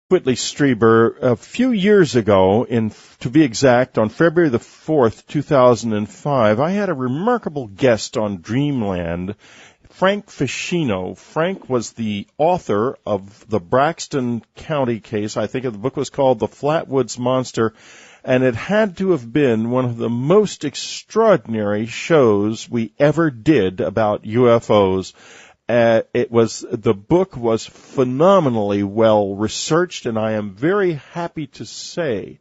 Whitley Strieber. A few years ago, to be exact, on February the 4th, 2005, I had a remarkable guest on Dreamland, Frank Feschino. Frank was the author of the Braxton County case. I think the book was called The Flatwoods Monster, and it had to have been one of the most extraordinary shows we ever did about UFOs. The book was phenomenally well researched, and I am very happy to say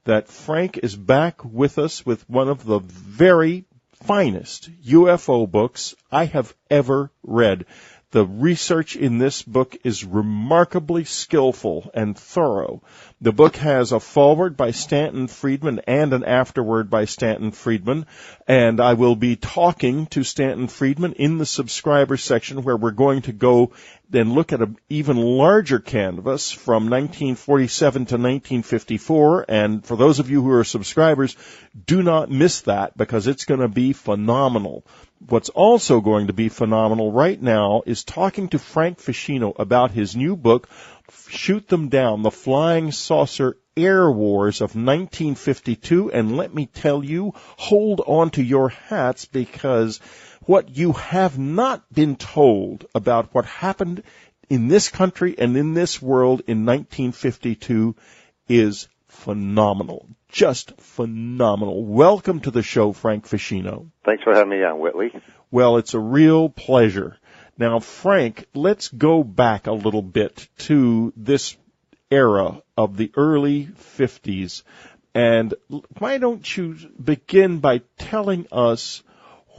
that Frank is back with us with one of the very finest UFO books I have ever read. The research in this book is remarkably skillful and thorough. The book has a foreword by Stanton Friedman and an afterword by Stanton Friedman, and I will be talking to Stanton Friedman in the subscriber section, where we're going to go and look at an even larger canvas from 1947 to 1954, and for those of you who are subscribers, do not miss that because it's going to be phenomenal. What's also going to be phenomenal right now is talking to Frank Feschino about his new book, Shoot Them Down, The Flying Saucer Air Wars of 1952. And let me tell you, hold on to your hats, because what you have not been told about what happened in this country and in this world in 1952 is phenomenal. Just phenomenal. Welcome to the show, Frank Feschino. Thanks for having me on, Whitley. Well, it's a real pleasure. Now, Frank, let's go back a little bit to this era of the early 50s. And why don't you begin by telling us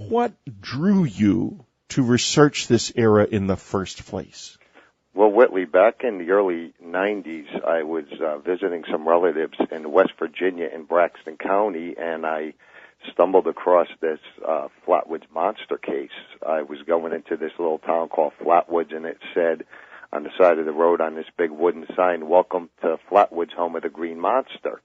what drew you to research this era in the first place? Well, Whitley, back in the early 90s, I was visiting some relatives in West Virginia in Braxton County, and I stumbled across this Flatwoods Monster case. I was going into this little town called Flatwoods, and it said on the side of the road on this big wooden sign, "Welcome to Flatwoods, home of the Green Monster."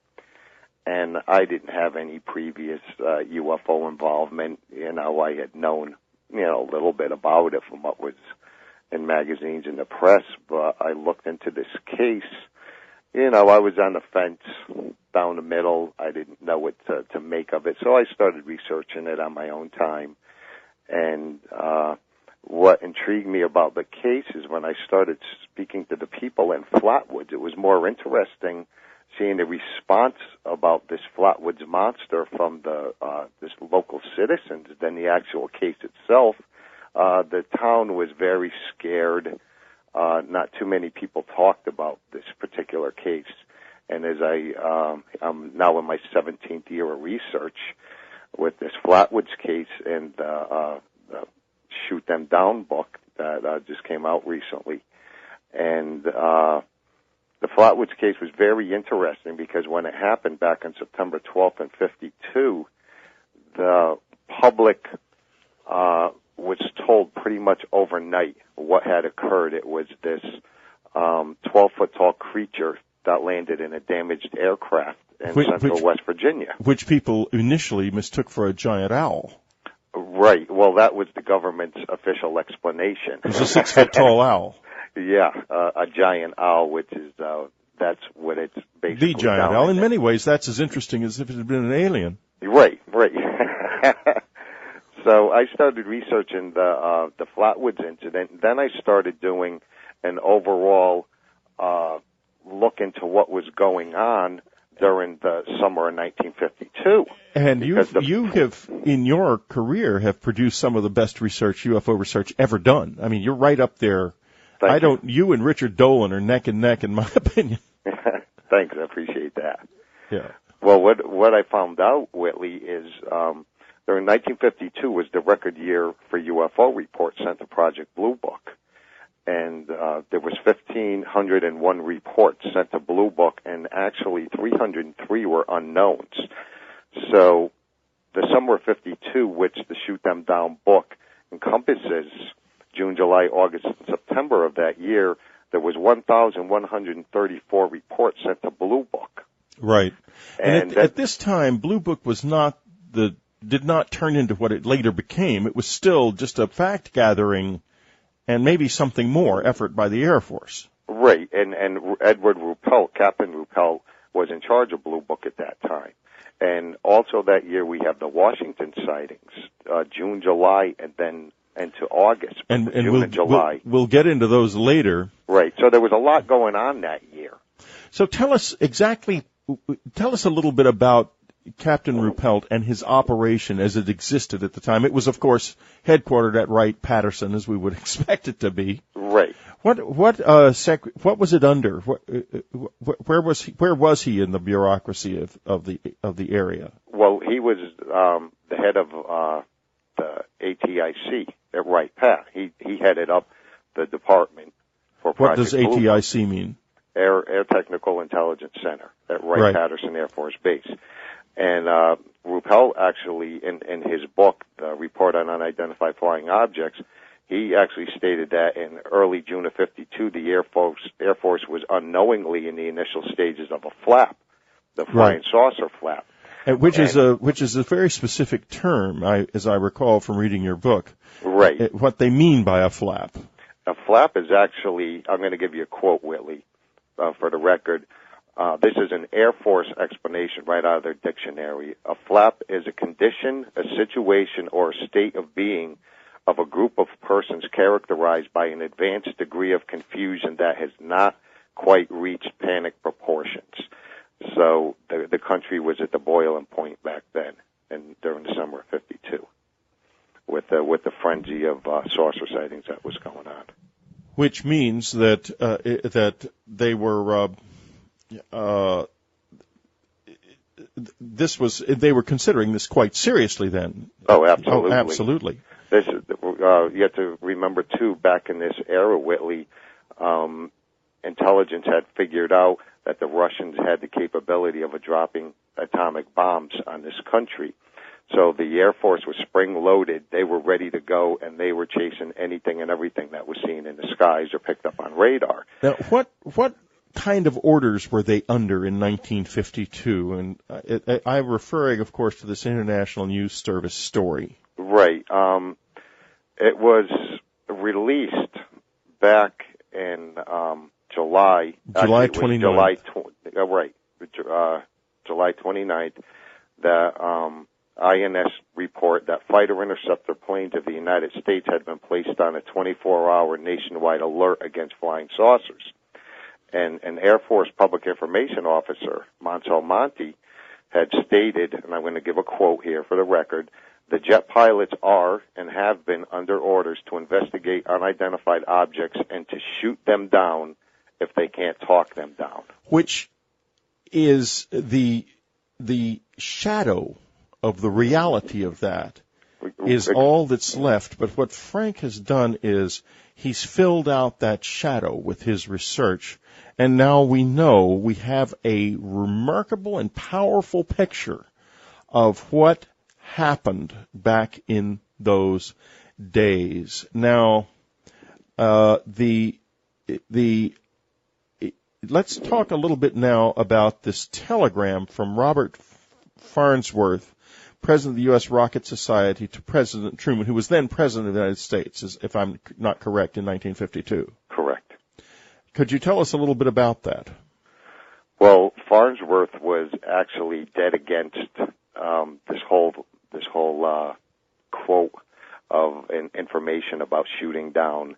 And I didn't have any previous UFO involvement. I had known, a little bit about it from what was in magazines and the press, but I looked into this case. I was on the fence down the middle. I didn't know what to make of it, so I started researching it on my own time. And what intrigued me about the case is when I started speaking to the people in Flatwoods, it was more interesting seeing the response about this Flatwoods Monster from this local citizens than the actual case itself. The town was very scared. Not too many people talked about this particular case. And as I'm now in my 17th year of research with this Flatwoods case and the Shoot Them Down book that just came out recently. And the Flatwoods case was very interesting because when it happened back on September 12th in 52, the public was told pretty much overnight what had occurred. It was this 12-foot-tall creature that landed in a damaged aircraft in central West Virginia. Which people initially mistook for a giant owl. Right. Well, that was the government's official explanation. It was a 6-foot-tall owl. Yeah, a giant owl, which is, that's what it's basically. The giant owl. In many ways, that's as interesting as if it had been an alien. Right. So I started researching the Flatwoods incident. Then I started doing an overall look into what was going on during the summer of 1952. And you have, in your career, have produced some of the best UFO research ever done. I mean, you're right up there. You and Richard Dolan are neck and neck, in my opinion. Thanks, I appreciate that. Yeah. Well, what I found out, Whitley, is during 1952 was the record year for UFO reports sent to Project Blue Book. And there was 1,501 reports sent to Blue Book, and actually 303 were unknowns. So the summer of 52, which the Shoot Them Down book encompasses June, July, August, and September of that year, there was 1,134 reports sent to Blue Book. Right. And at this time, Blue Book did not turn into what it later became. It was still just a fact-gathering and maybe something more effort by the Air Force. Right, and Edward Ruppelt, Captain Ruppelt, was in charge of Blue Book at that time. And also that year we have the Washington sightings, June, July, and then into August. And June and July. We'll get into those later. Right, so there was a lot going on that year. So tell us a little bit about Captain Ruppelt and his operation as it existed at the time. It was, of course, headquartered at Wright-Patterson, as we would expect it to be. Right. What was it under? Where was he in the bureaucracy of the area? Well, he was the head of the ATIC at Wright-Pat. He headed up the department for What Project does ATIC mean? Air Technical Intelligence Center at Wright-Patterson Air Force Base. And Ruppelt actually, in his book, the Report on Unidentified Flying Objects, he actually stated that in early June of '52, the Air Force was unknowingly in the initial stages of a flap, the flying saucer flap, which is a very specific term, as I recall from reading your book. Right. What they mean by a flap. A flap is actually, I'm going to give you a quote, Whitley, for the record. This is an Air Force explanation right out of their dictionary. A flap is a condition, a situation, or a state of being of a group of persons characterized by an advanced degree of confusion that has not quite reached panic proportions. So the country was at the boiling point back then, and during the summer of '52, with the frenzy of saucer sightings that was going on. Which means that they were they were considering this quite seriously then. Oh, absolutely. Oh, absolutely. This is, you have to remember too, back in this era, Whitley, intelligence had figured out that the Russians had the capability of dropping atomic bombs on this country. So the Air Force was spring-loaded. They were ready to go, and they were chasing anything and everything that was seen in the skies or picked up on radar. Now, what kind of orders were they under in 1952? And I'm referring, of course, to this International News Service story. Right. It was released back in July. July 29th. July 29th. The INS report that fighter interceptor planes of the United States had been placed on a 24-hour nationwide alert against flying saucers. And an Air Force Public Information Officer, Mansell Monty, had stated, and I'm going to give a quote here for the record, the jet pilots are and have been under orders to investigate unidentified objects and to shoot them down if they can't talk them down. Which is the shadow of the reality of that is all that's left. But what Frank has done is he's filled out that shadow with his research, and now we know we have a remarkable and powerful picture of what happened back in those days. Now, let's talk a little bit now about this telegram from Robert Farnsworth, president of the U.S. Rocket Society, to President Truman, who was then president of the United States, if I'm not correct, in 1952. Correct. Could you tell us a little bit about that? Well, Farnsworth was actually dead against this whole quote of information about shooting down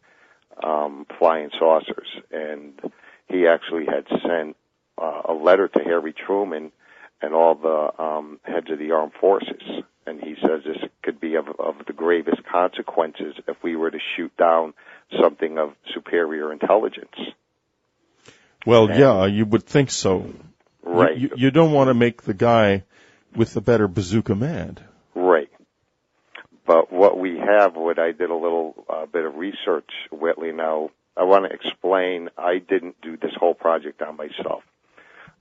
flying saucers, and he actually had sent a letter to Harry Truman and all the heads of the armed forces, and he says this could be of the gravest consequences if we were to shoot down something of superior intelligence. Well, yeah, you would think so. Right. You don't want to make the guy with the better bazooka mad. Right. But what we have, what I did a little bit of research, Whitley, now, I want to explain, I didn't do this whole project on myself.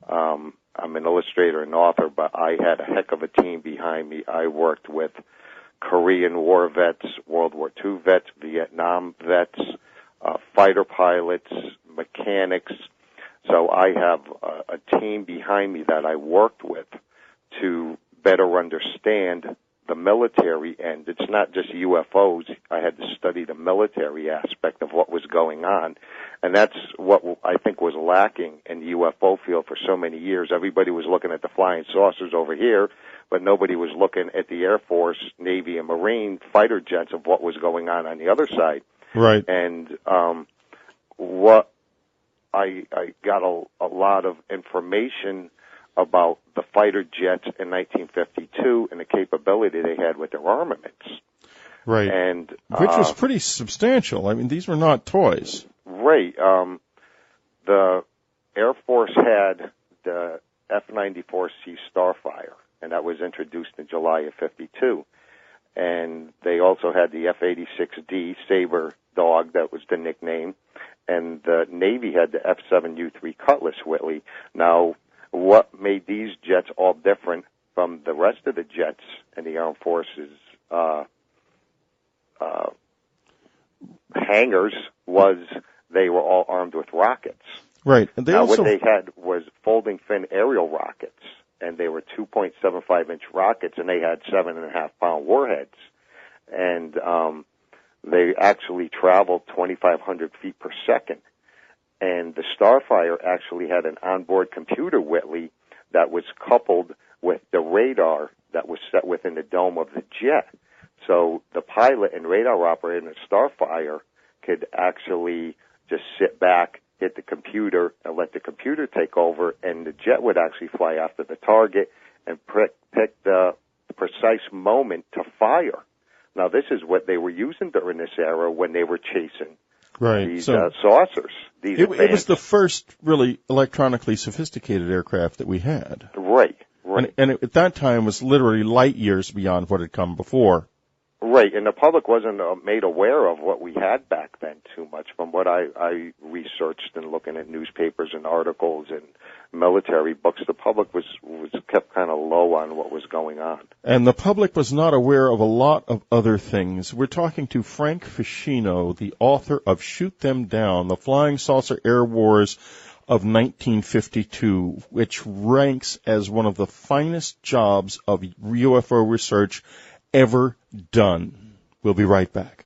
I'm an illustrator and author, but I had a heck of a team behind me. I worked with Korean War vets, World War II vets, Vietnam vets, fighter pilots, mechanics. So I have a team behind me that I worked with to better understand the military end. It's not just UFOs. I had to study the military aspect of what was going on. And that's what I think was lacking in the UFO field for so many years. Everybody was looking at the flying saucers over here, but nobody was looking at the Air Force, Navy, and Marine fighter jets of what was going on the other side. Right. And what I got a lot of information about the fighter jets in 1952 and the capability they had with their armaments. Right. And which was pretty substantial. I mean, these were not toys. Right. The Air Force had the F-94C Starfire, and that was introduced in July of 52. And they also had the F-86D Sabre Dog, that was the nickname. And the Navy had the F-7U-3 Cutlass, Whitley. Now, what made these jets all different from the rest of the jets in the Armed Forces hangars was they were all armed with rockets. Right. And what they had was folding fin aerial rockets, and they were 2.75-inch rockets, and they had 7.5-pound warheads. And they actually traveled 2,500 feet per second. And the Starfire actually had an onboard computer, Whitley, that was coupled with the radar that was set within the dome of the jet. So the pilot and radar operator in the Starfire could actually just sit back, hit the computer, and let the computer take over, and the jet would actually fly after the target and pick the precise moment to fire. Now, this is what they were using during this era when they were chasing these saucers. It was the first really electronically sophisticated aircraft that we had. Right. And at that time was literally light years beyond what had come before. Right, and the public wasn't made aware of what we had back then too much. From what I researched and looking at newspapers and articles and military books, the public was kept kind of low on what was going on. And the public was not aware of a lot of other things. We're talking to Frank Feschino, the author of Shoot Them Down, The Flying Saucer Air Wars of 1952, which ranks as one of the finest jobs of UFO research ever done. We'll be right back.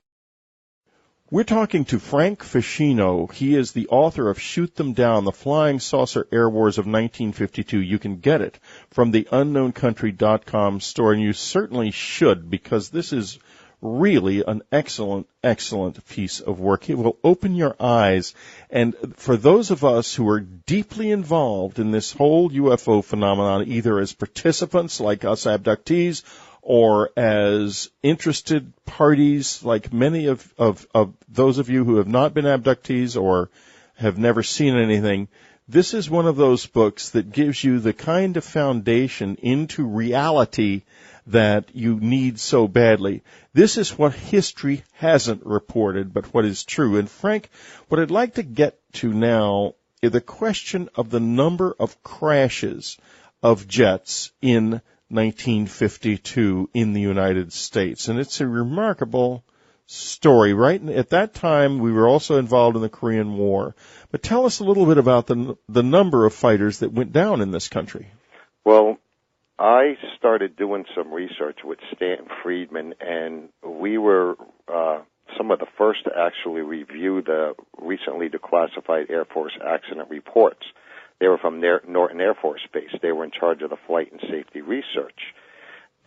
We're talking to Frank Feschino. He is the author of Shoot Them Down, The Flying Saucer Air Wars of 1952. You can get it from the unknowncountry.com store, and you certainly should, because this is really an excellent, excellent piece of work. It will open your eyes. And for those of us who are deeply involved in this whole UFO phenomenon, either as participants like us abductees or as interested parties like many of those of you who have not been abductees or have never seen anything, this is one of those books that gives you the kind of foundation into reality that you need so badly. This is what history hasn't reported, but what is true. And Frank, what I'd like to get to now is the question of the number of crashes of jets in 1952 in the United States. And it's a remarkable story, right? At that time, we were also involved in the Korean War. But tell us a little bit about the number of fighters that went down in this country. Well, I started doing some research with Stanton Friedman, and we were some of the first to actually review the recently declassified Air Force accident reports. They were from Norton Air Force Base. They were in charge of the flight and safety research.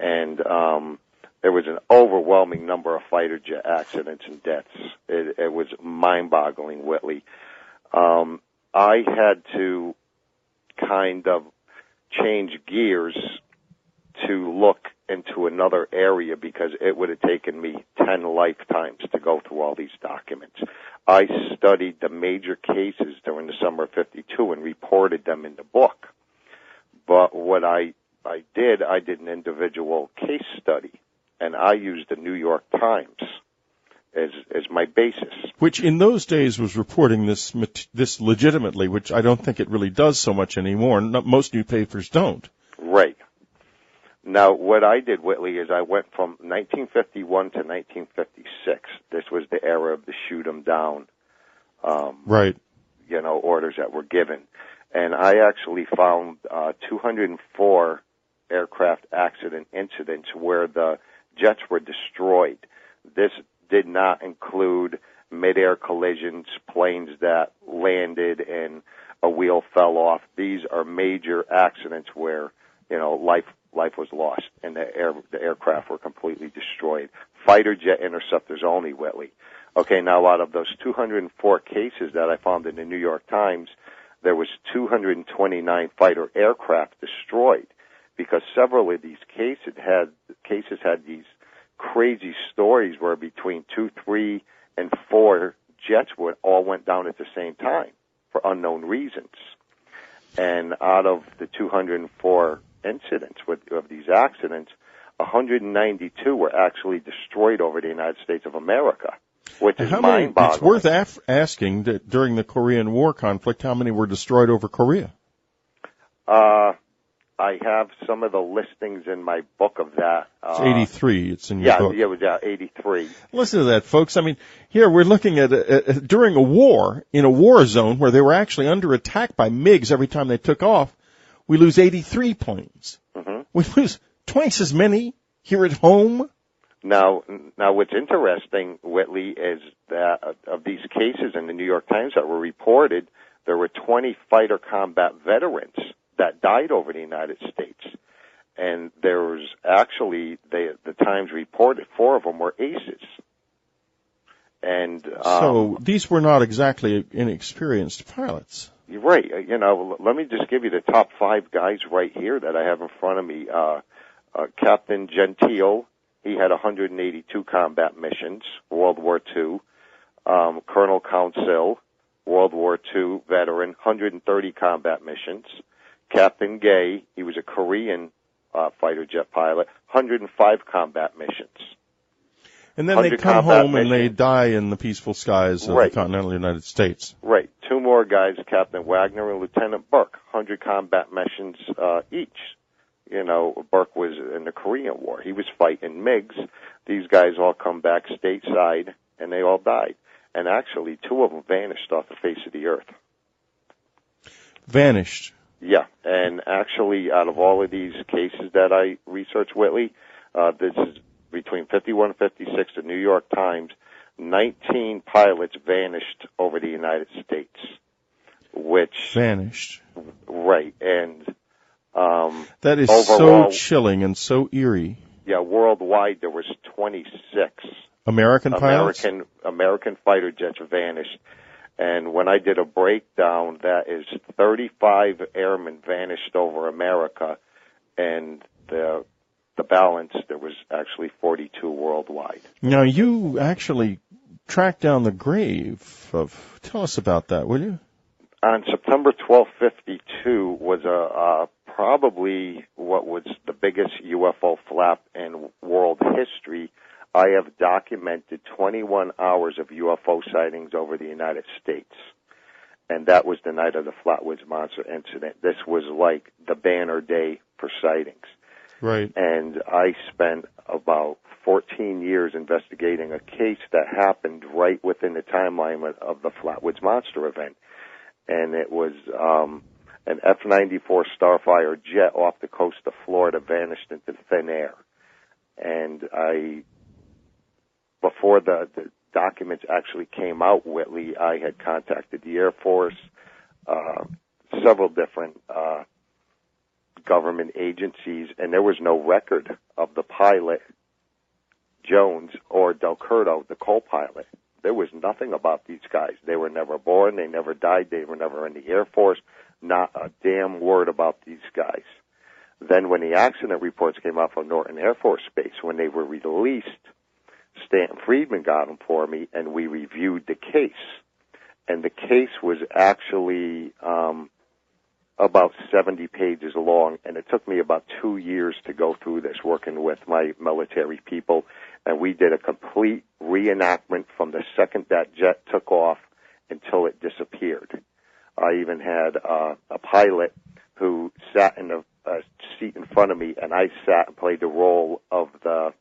And there was an overwhelming number of fighter jet accidents and deaths. It was mind-boggling, Whitley. I had to kind of change gears to look into another area because it would have taken me 10 lifetimes to go through all these documents. I studied the major cases during the summer of 52 and reported them in the book. But what I did an individual case study, and I used the New York Times as my basis. Which in those days was reporting this legitimately, which I don't think it really does so much anymore. Most newspapers don't. Right. Now, what I did, Whitley, is I went from 1951 to 1956. This was the era of the shoot 'em down, right? Orders that were given. And I actually found 204 aircraft accident incidents where the jets were destroyed. This did not include mid-air collisions, planes that landed and a wheel fell off. These are major accidents where, life was lost and the aircraft were completely destroyed. Fighter jet interceptors only, Whitley. Okay, now out of those 204 cases that I found in the New York Times, there was 229 fighter aircraft destroyed because several of these cases had these crazy stories where between 2, 3, and 4 jets all went down at the same time for unknown reasons. And out of the 204 incidents of these accidents, 192 were actually destroyed over the United States of America, which is mind-boggling. It's worth asking that during the Korean War conflict, how many were destroyed over Korea? I have some of the listings in my book of that. It's 83. It's in your book. Yeah, it was 83. Listen to that, folks. I mean, here we're looking at during a war, in a war zone where they were actually under attack by MiGs every time they took off, we lose 83 planes. Mm-hmm. We lose twice as many here at home. Now, what's interesting, Whitley, is that of these cases in the New York Times that were reported, there were 20 fighter combat veterans that died over the United States. And there was actually, the Times reported 4 of them were aces. And so these were not exactly inexperienced pilots. You're right. Let me just give you the top 5 guys right here that I have in front of me. Captain Gentile, he had 182 combat missions, World War II. Colonel Council, World War II veteran, 130 combat missions. Captain Gay, he was a Korean fighter jet pilot, 105 combat missions. And then they come home and they die in the peaceful skies of the continental United States. Right. 2 more guys, Captain Wagner and Lieutenant Burke, 100 combat missions each. Burke was in the Korean War. He was fighting MiGs. These guys all come back stateside, and they all died. And actually, 2 of them vanished off the face of the earth. Vanished? Yeah, and actually, out of all of these cases that I researched, Whitley, this is between 51 and 56, the New York Times, 19 pilots vanished over the United States, which... Vanished. Right, and... that is overall, so chilling and so eerie. Yeah, worldwide there was 26. American pilots? American fighter jets vanished. And when I did a breakdown, that is 35 airmen vanished over America, and the balance, there was actually 42 worldwide. Now, you actually tracked down the grave of... Tell us about that, will you? On September 12, 52 was probably what was the biggest UFO flap in world history. I have documented 21 hours of UFO sightings over the United States, and that was the night of the Flatwoods Monster incident. This was like the banner day for sightings. Right. And I spent about 14 years investigating a case that happened right within the timeline of the Flatwoods Monster event. And it was an F-94 Starfire jet off the coast of Florida vanished into thin air. And before the documents actually came out, Whitley, I had contacted the Air Force, several different government agencies, and there was no record of the pilot, Jones, or Del Curto, the co-pilot. There was nothing about these guys. They were never born. They never died. They were never in the Air Force. Not a damn word about these guys. Then when the accident reports came out from Norton Air Force Base, when they were released, Stanton Friedman got them for me, and we reviewed the case. And the case was actually about 70 pages long, and it took me about 2 years to go through this, working with my military people. And we did a complete reenactment from the second that jet took off until it disappeared. I even had a pilot who sat in a seat in front of me, and I sat and played the role of the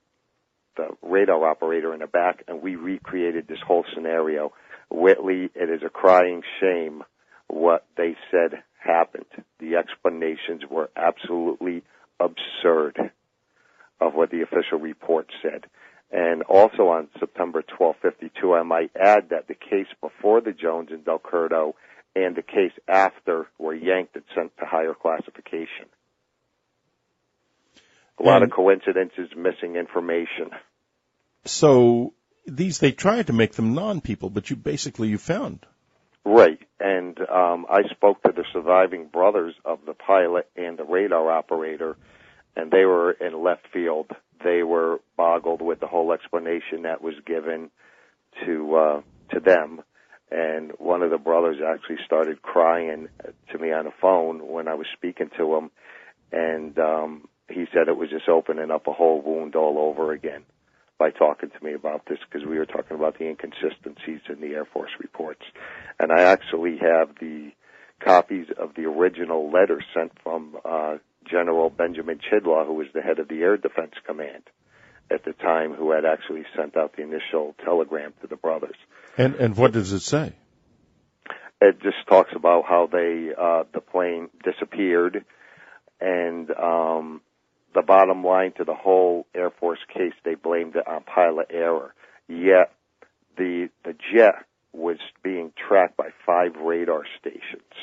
radar operator in the back, and we recreated this whole scenario. Whitley, it is a crying shame what they said happened. The explanations were absolutely absurd of what the official report said. And also on September 12, 52, I might add that the case before the Jones and Del Curto and the case after were yanked and sent to higher classification. A lot of coincidences, missing information. So they tried to make them non-people, but you found. Right, and I spoke to the surviving brothers of the pilot and the radar operator, and they were in left field. They were boggled with the whole explanation that was given to them. And one of the brothers actually started crying to me on the phone when I was speaking to him, and he said it was just opening up a whole wound all over again by talking to me about this, because we were talking about the inconsistencies in the Air Force reports. And I actually have the copies of the original letters sent from General Benjamin Chidlaw, who was the head of the Air Defense Command at the time, who had actually sent out the initial telegram to the brothers. And what does it say? It just talks about how the plane disappeared, and the bottom line to the whole Air Force case, they blamed it on pilot error. Yet the jet was being tracked by 5 radar stations,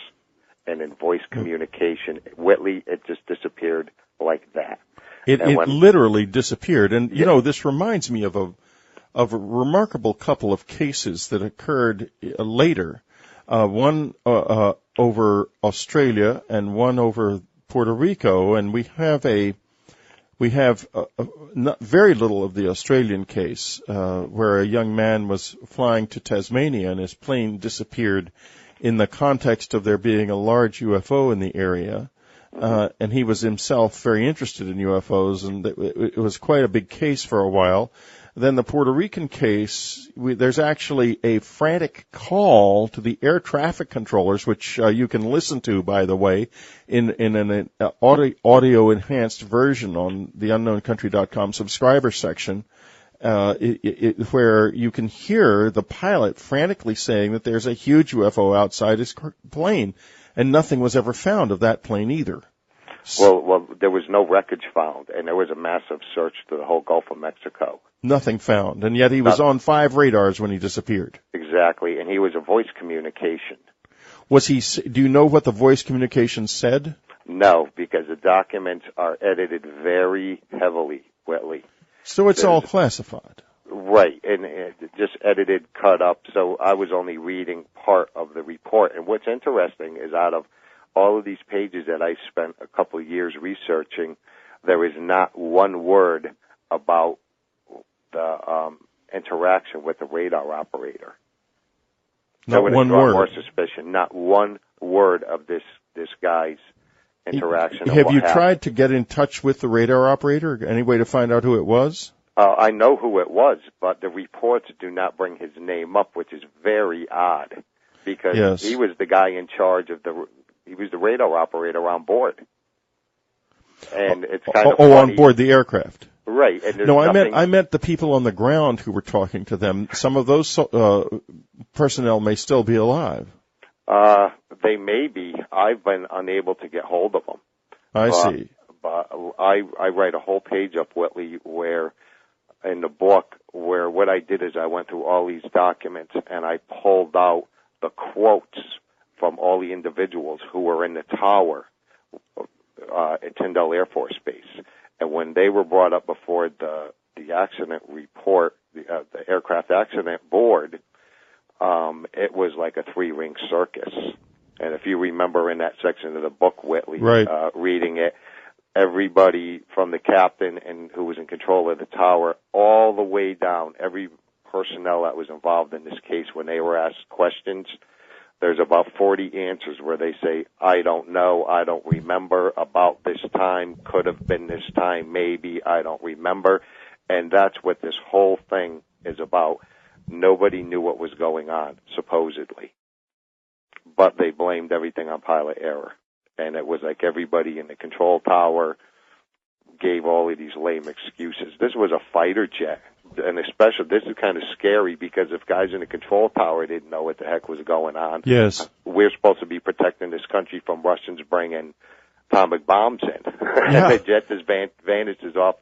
and in voice communication, Whitley, it just disappeared like that. It literally disappeared. And, this reminds me of a remarkable couple of cases that occurred later, one over Australia and one over Puerto Rico, and we have not very little of the Australian case, where a young man was flying to Tasmania and his plane disappeared in the context of there being a large UFO in the area. And he was himself very interested in UFOs, and it was quite a big case for a while. Then the Puerto Rican case, there's actually a frantic call to the air traffic controllers, which you can listen to, by the way, in an audio-enhanced version on the unknowncountry.com subscriber section, where you can hear the pilot frantically saying that there's a huge UFO outside his plane, and nothing was ever found of that plane either. Well, there was no wreckage found, and there was a massive search to the whole Gulf of Mexico. Nothing found, and yet he was on 5 radars when he disappeared. Exactly, and he was a voice communication. Do you know what the voice communication said? No, because the documents are edited very heavily, Whitley. So it's all classified. Right, and just edited, cut up, so I was only reading part of the report. And what's interesting is, out of all of these pages that I spent a couple of years researching, there is not one word about the interaction with the radar operator. Not one word. More suspicion. Not one word of this guy's interaction. Have you tried to get in touch with the radar operator? Any way to find out who it was? I know who it was, but the reports do not bring his name up, which is very odd, because he was the guy in charge of he was the radar operator on board. And it's kind of funny. On board the aircraft. Right. And no, I meant the people on the ground who were talking to them. Some of those personnel may still be alive. They may be. I've been unable to get hold of them. I see. But I write a whole page up, Whitley, in the book, where what I did is I went through all these documents and I pulled out the quotes from all the individuals who were in the tower at Tyndall Air Force Base. And when they were brought up before the accident report, the aircraft accident board, it was like a 3-ring circus. And if you remember in that section of the book, Whitley, right. Reading it, everybody from the captain and who was in control of the tower all the way down, every personnel that was involved in this case, when they were asked questions, there's about 40 answers where they say, I don't know, I don't remember, about this time, could have been this time, maybe, I don't remember. And that's what this whole thing is about. Nobody knew what was going on, supposedly. But they blamed everything on pilot error. And it was like everybody in the control tower gave all of these lame excuses. This was a fighter jet. And especially, this is kind of scary, because if guys in the control tower didn't know what the heck was going on, yes, we're supposed to be protecting this country from Russians bringing atomic bombs in. Yeah. And the jet just vanishes off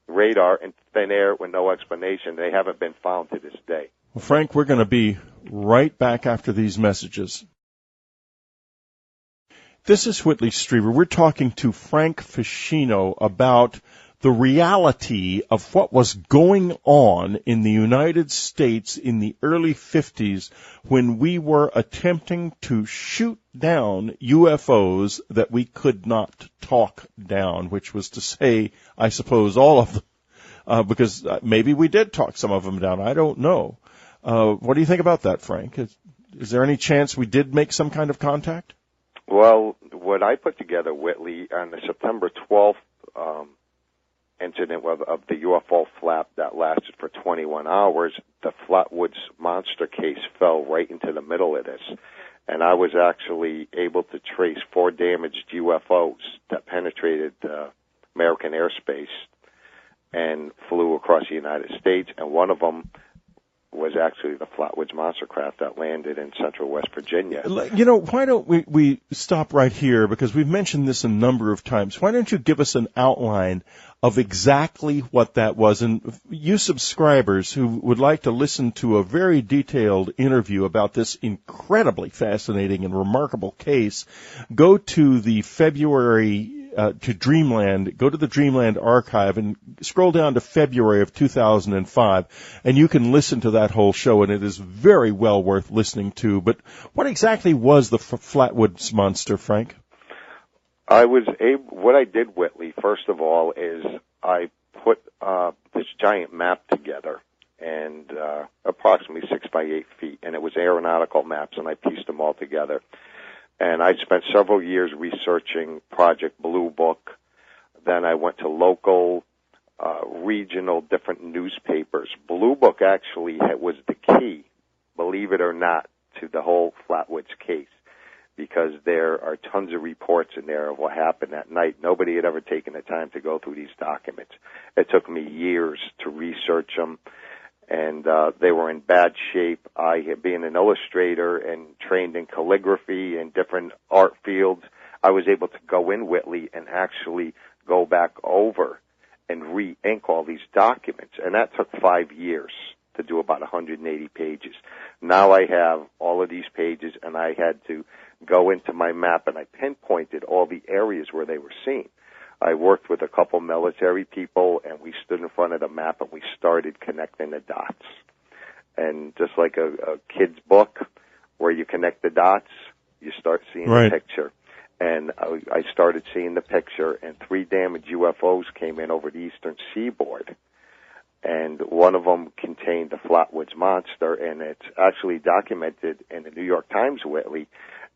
radar in thin air with no explanation. They haven't been found to this day. Well, Frank, we're going to be right back after these messages. This is Whitley Strieber. We're talking to Frank Feschino about the reality of what was going on in the United States in the early 50s when we were attempting to shoot down UFOs that we could not talk down, which was to say, I suppose, all of them, because maybe we did talk some of them down. I don't know. What do you think about that, Frank? Is there any chance we did make some kind of contact? Well, what I put together, Whitley, on the September 12th incident of the UFO flap that lasted for 21 hours, the Flatwoods Monster case fell right into the middle of this. And I was actually able to trace 4 damaged UFOs that penetrated American airspace and flew across the United States, and one of them was actually the Flatwoods Monster craft that landed in central West Virginia. You know, why don't we stop right here, because we've mentioned this a number of times. Why don't you give us an outline of exactly what that was? And you subscribers who would like to listen to a very detailed interview about this incredibly fascinating and remarkable case, go to the to Dreamland, go to the Dreamland archive and scroll down to February of 2005, and you can listen to that whole show, and it is very well worth listening to. But what exactly was the Flatwoods Monster, Frank? What I did, Whitley, first of all, is I put this giant map together, and approximately 6 by 8 feet, and it was aeronautical maps, and I pieced them all together. And I spent several years researching Project Blue Book. Then I went to local, regional, different newspapers. Blue Book actually was the key, believe it or not, to the whole Flatwoods case, because there are tons of reports in there of what happened that night. Nobody had ever taken the time to go through these documents. It took me years to research them, and they were in bad shape. I, being an illustrator and trained in calligraphy and different art fields, I was able to go in, Whitley, and actually go back over and re-ink all these documents. And that took 5 years to do about 180 pages. Now I have all of these pages, and I had to go into my map, and I pinpointed all the areas where they were seen. I worked with a couple military people, and we stood in front of the map, and we started connecting the dots. And just like a kid's book where you connect the dots, you start seeing the picture. And I started seeing the picture, and 3 damaged UFOs came in over the eastern seaboard. And one of them contained the Flatwoods Monster, and it's actually documented in the New York Times, Whitley.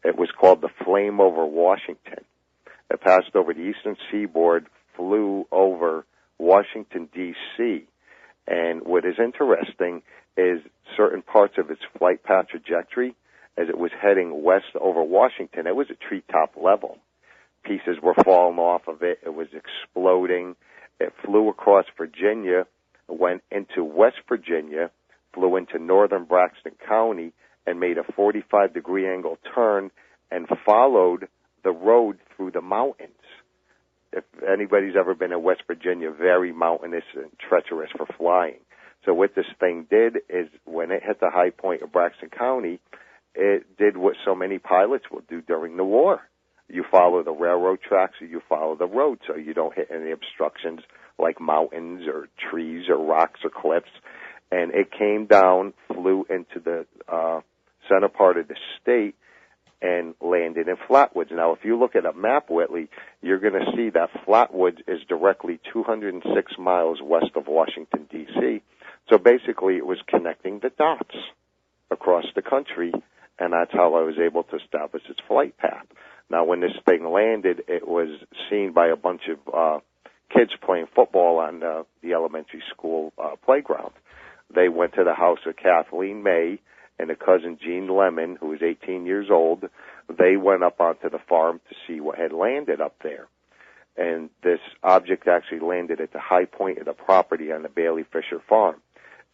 It was called the Flame over Washington. It passed over the eastern seaboard, flew over Washington, D.C., and what is interesting is certain parts of its flight path trajectory, as it was heading west over Washington, it was at treetop level. Pieces were falling off of it. It was exploding. It flew across Virginia, went into West Virginia, flew into northern Braxton County, and made a 45-degree angle turn and followed the road through the mountains. If anybody's ever been in West Virginia, very mountainous and treacherous for flying. So what this thing did is when it hit the high point of Braxton County, it did what so many pilots will do during the war. You follow the railroad tracks, or you follow the road so you don't hit any obstructions like mountains or trees or rocks or cliffs. And it came down, flew into the center part of the state, and landed in Flatwoods. Now, if you look at a map, Whitley, you're going to see that Flatwoods is directly 206 miles west of Washington, D.C. So basically, it was connecting the dots across the country, and that's how I was able to establish its flight path. Now, when this thing landed, it was seen by a bunch of kids playing football on the elementary school playground. They went to the house of Kathleen May and a cousin, Jean Lemon, who was 18 years old. They went up onto the farm to see what had landed up there. And this object actually landed at the high point of the property on the Bailey Fisher farm.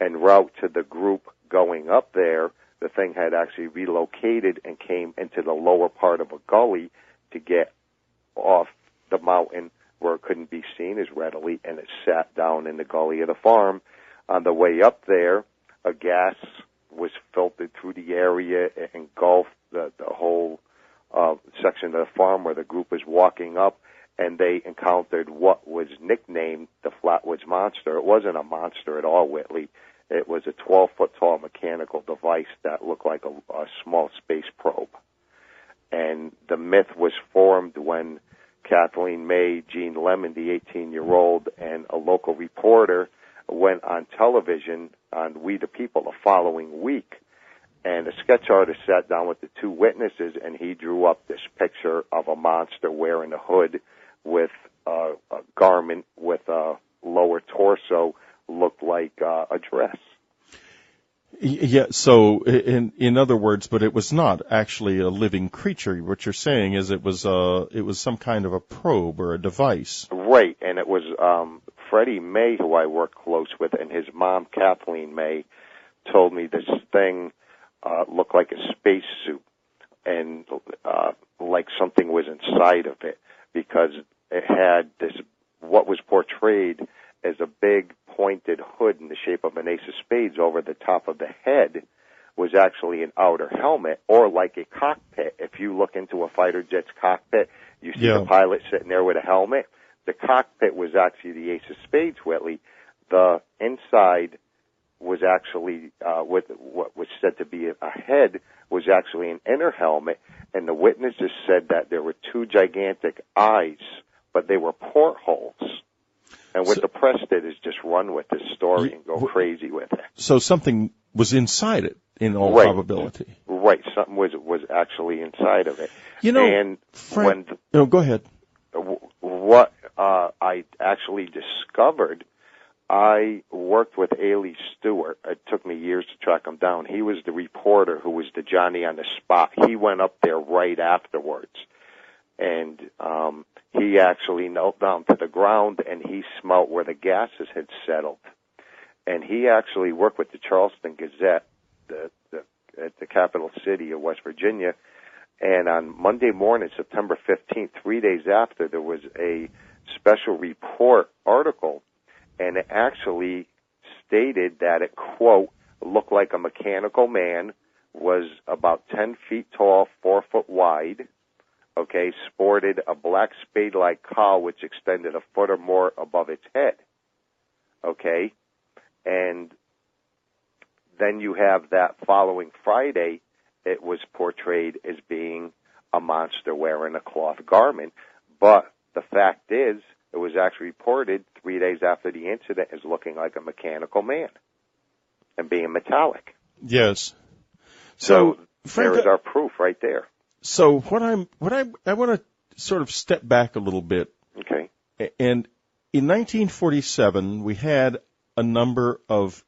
En route to the group going up there, the thing had actually relocated and came into the lower part of a gully to get off the mountain where it couldn't be seen as readily, and it sat down in the gully of the farm. On the way up there, a gas was filtered through the area and engulfed the whole section of the farm where the group was walking up, and they encountered what was nicknamed the Flatwoods Monster. It wasn't a monster at all, Whitley. It was a 12-foot-tall mechanical device that looked like a small space probe. And the myth was formed when Kathleen May, Jean Lemon, the 18-year-old, and a local reporter went on television on We the People the following week. And a sketch artist sat down with the two witnesses, and he drew up this picture of a monster wearing a hood with a garment with a lower torso, looked like a dress. Yeah, so in other words, but it was not actually a living creature. What you're saying is it was some kind of a probe or a device. Right, and it was Freddie May, who I work close with, and his mom, Kathleen May, told me this thing looked like a space suit, and like something was inside of it, because it had this, what was portrayed as a big pointed hood in the shape of an ace of spades over the top of the head was actually an outer helmet, or like a cockpit. If you look into a fighter jet's cockpit, you see the pilot sitting there with a helmet. The cockpit was actually the ace of spades, Whitley. The inside was actually what was said to be a head was actually an inner helmet, and the witnesses said that there were two gigantic eyes, but they were portholes. And what the press did is just run with this story and go crazy with it. So something was inside it, in all probability. Right, something was actually inside of it. You know, and Frank, go ahead. What I actually discovered, I worked with Ailey Stewart. It took me years to track him down. He was the reporter who was the Johnny on the spot. He went up there right afterwards. And he actually knelt down to the ground, and he smelt where the gases had settled. And he actually worked with the Charleston Gazette, at the capital city of West Virginia. And on Monday morning, September 15th, 3 days after, there was a special report article, and it actually stated that it, quote, looked like a mechanical man, was about 10 feet tall, 4 foot wide, okay, sported a black spade-like cowl which extended a foot or more above its head, okay? And then you have that following Friday, it was portrayed as being a monster wearing a cloth garment, but the fact is, it was actually reported 3 days after the incident as looking like a mechanical man and being metallic. Yes. So there is our proof right there. So I want to sort of step back a little bit. Okay. And in 1947, we had a number of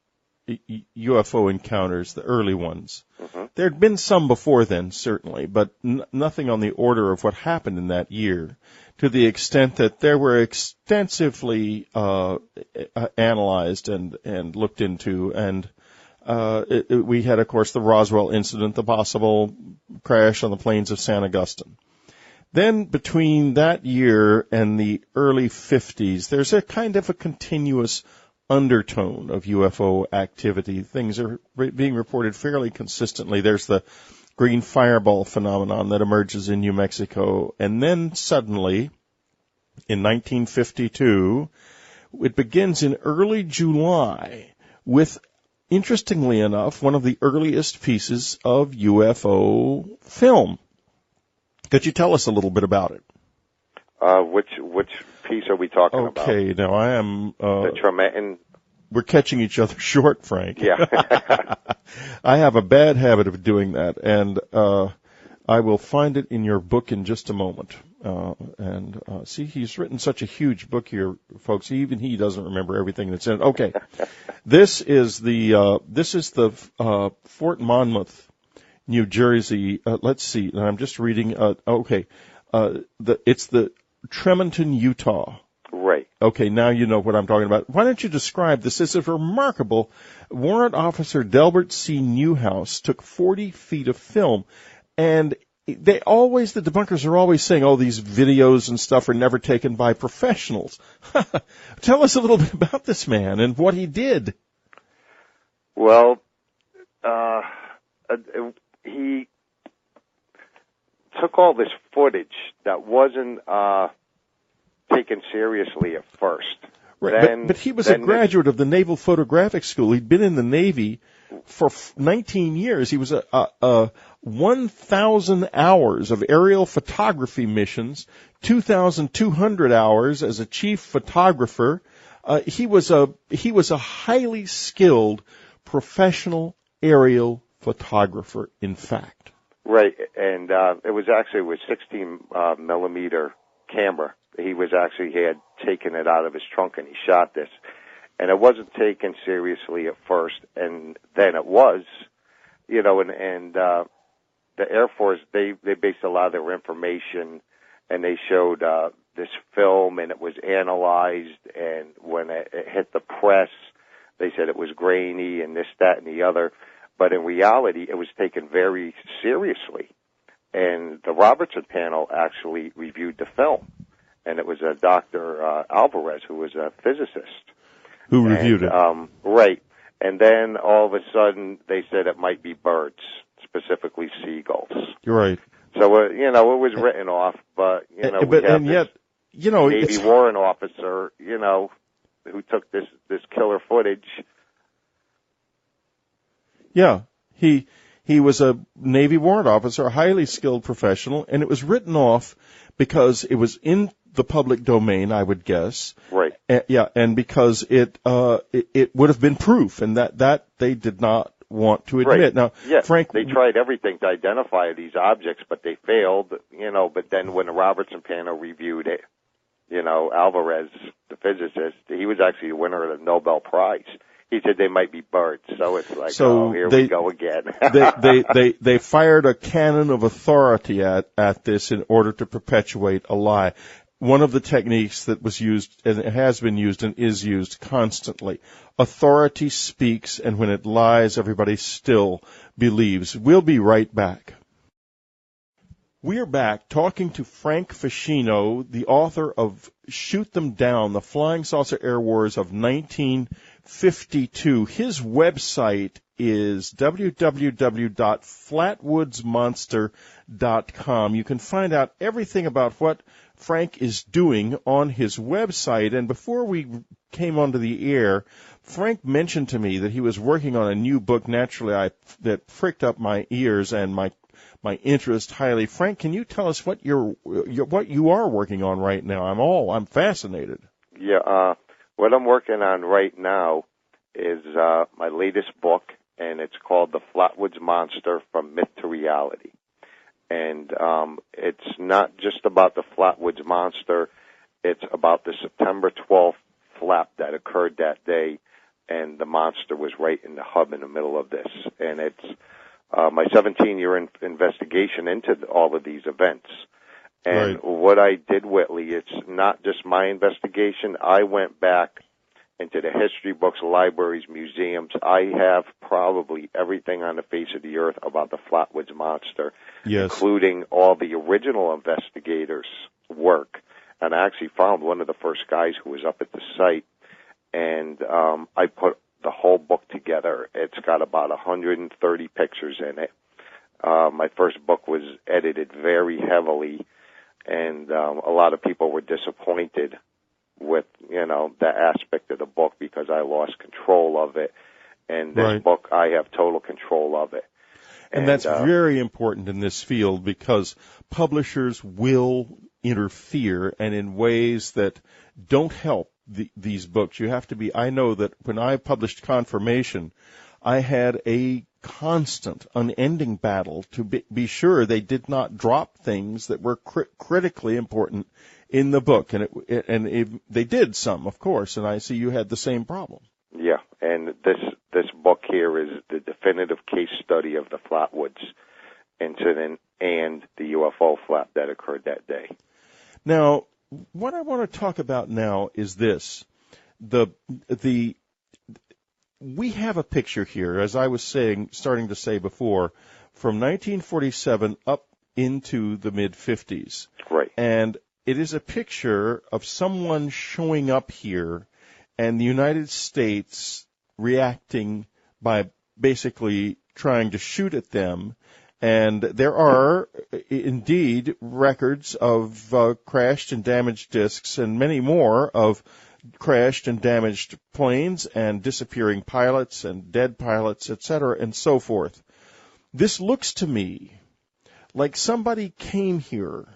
UFO encounters, the early ones. Mm-hmm. There had been some before then, certainly, but nothing on the order of what happened in that year, to the extent that there were extensively analyzed and looked into, and we had, of course, the Roswell incident, the possible crash on the plains of San Augustine. Then between that year and the early 50s, there's a kind of a continuous undertone of UFO activity. Things are being reported fairly consistently. There's the green fireball phenomenon that emerges in New Mexico. And then suddenly, in 1952, it begins in early July with, interestingly enough, one of the earliest pieces of UFO film. Could you tell us a little bit about it? Which piece are we talking about? Okay, now I am... the Tremetan. We're catching each other short, Frank. Yeah. I have a bad habit of doing that, and I will find it in your book in just a moment. See, he's written such a huge book here, folks. Even he doesn't remember everything that's in it. Okay, this is the Fort Monmouth, New Jersey. Let's see. And I'm just reading. It's the Tremonton, Utah. Right. Okay, now you know what I'm talking about. Why don't you describe this? This is remarkable. Warrant Officer Delbert C. Newhouse took 40 feet of film, and the debunkers are always saying, oh, these videos and stuff are never taken by professionals. Tell us a little bit about this man and what he did. Well, he took all this footage that wasn't taken seriously at first. Right, but he was a graduate of the Naval Photographic School. He'd been in the Navy for 19 years. He was 1,000 hours of aerial photography missions, 2,200 hours as a chief photographer. He was a highly skilled professional aerial photographer, in fact. Right, and it was actually with 16 millimeter camera. He had taken it out of his trunk and he shot this. And it wasn't taken seriously at first, and then it was, and the Air Force, they based a lot of their information, and they showed this film, and it was analyzed, and when it hit the press, they said it was grainy and this, that, and the other. But in reality, it was taken very seriously. And the Robertson panel actually reviewed the film. And it was Dr. Alvarez, who was a physicist. Who reviewed it. Right. And then all of a sudden, they said it might be birds, specifically seagulls. You're right. So, it was written off, but, Navy warrant officer, who took this killer footage. Yeah. He was a Navy warrant officer, a highly skilled professional, and it was written off because it was in the public domain, I would guess. Right. And because it would have been proof, and that they did not want to admit. Right. Now, yes, Frank, they tried everything to identify these objects, but they failed. But then when the Robertson panel reviewed it, Alvarez, the physicist, he was actually the winner of the Nobel Prize. He said they might be birds, so it's like, here we go again. they fired a cannon of authority at this in order to perpetuate a lie. One of the techniques that was used, and it has been used and is used constantly. Authority speaks, and when it lies, everybody still believes. We'll be right back. We're back talking to Frank Feschino, the author of Shoot Them Down, The Flying Saucer Air Wars of 1952. His website is www.flatwoodsmonster.com. You can find out everything about what Frank is doing on his website. And before we came onto the air, Frank mentioned to me that he was working on a new book. Naturally, that pricked up my ears and my interest highly. Frank, can you tell us what you are working on right now? I'm fascinated. Yeah, what I'm working on right now is my latest book, and it's called The Flatwoods Monster: From Myth to Reality. And it's not just about the Flatwoods Monster. It's about the September 12th flap that occurred that day, and the monster was right in the hub in the middle of this. And it's my 17-year investigation into all of these events. And right. What I did, Whitley, it's not just my investigation. I went back into the history books, libraries, museums. I have probably everything on the face of the earth about the Flatwoods Monster, yes, including all the original investigators' work. And I actually found one of the first guys who was up at the site, and I put the whole book together. It's got about 130 pictures in it. My first book was edited very heavily, and a lot of people were disappointed with, that aspect of the book because I lost control of it. And this right. book, I have total control of it. And that's very important in this field because publishers will interfere and in ways that don't help these books. You have to be, I know that when I published Confirmation, I had a constant, unending battle to be sure they did not drop things that were critically important in the book. And they did some, of course, and I see you had the same problem. Yeah, and this book here is the definitive case study of the Flatwoods incident and the UFO flap that occurred that day. Now, what I want to talk about now is this. We have a picture here, as I was starting to say before, from 1947 up into the mid-50s. Right. And it is a picture of someone showing up here and the United States reacting by basically trying to shoot at them. And there are indeed records of crashed and damaged discs and many more of crashed and damaged planes and disappearing pilots and dead pilots, etc., and so forth. This looks to me like somebody came here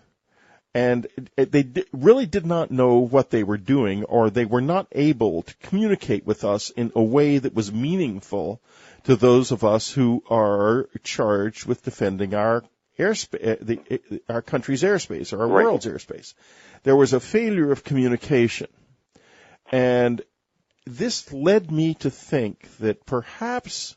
and they really did not know what they were doing, or they were not able to communicate with us in a way that was meaningful to those of us who are charged with defending our airspace, our country's airspace, or our world's airspace. There was a failure of communication. And this led me to think that perhaps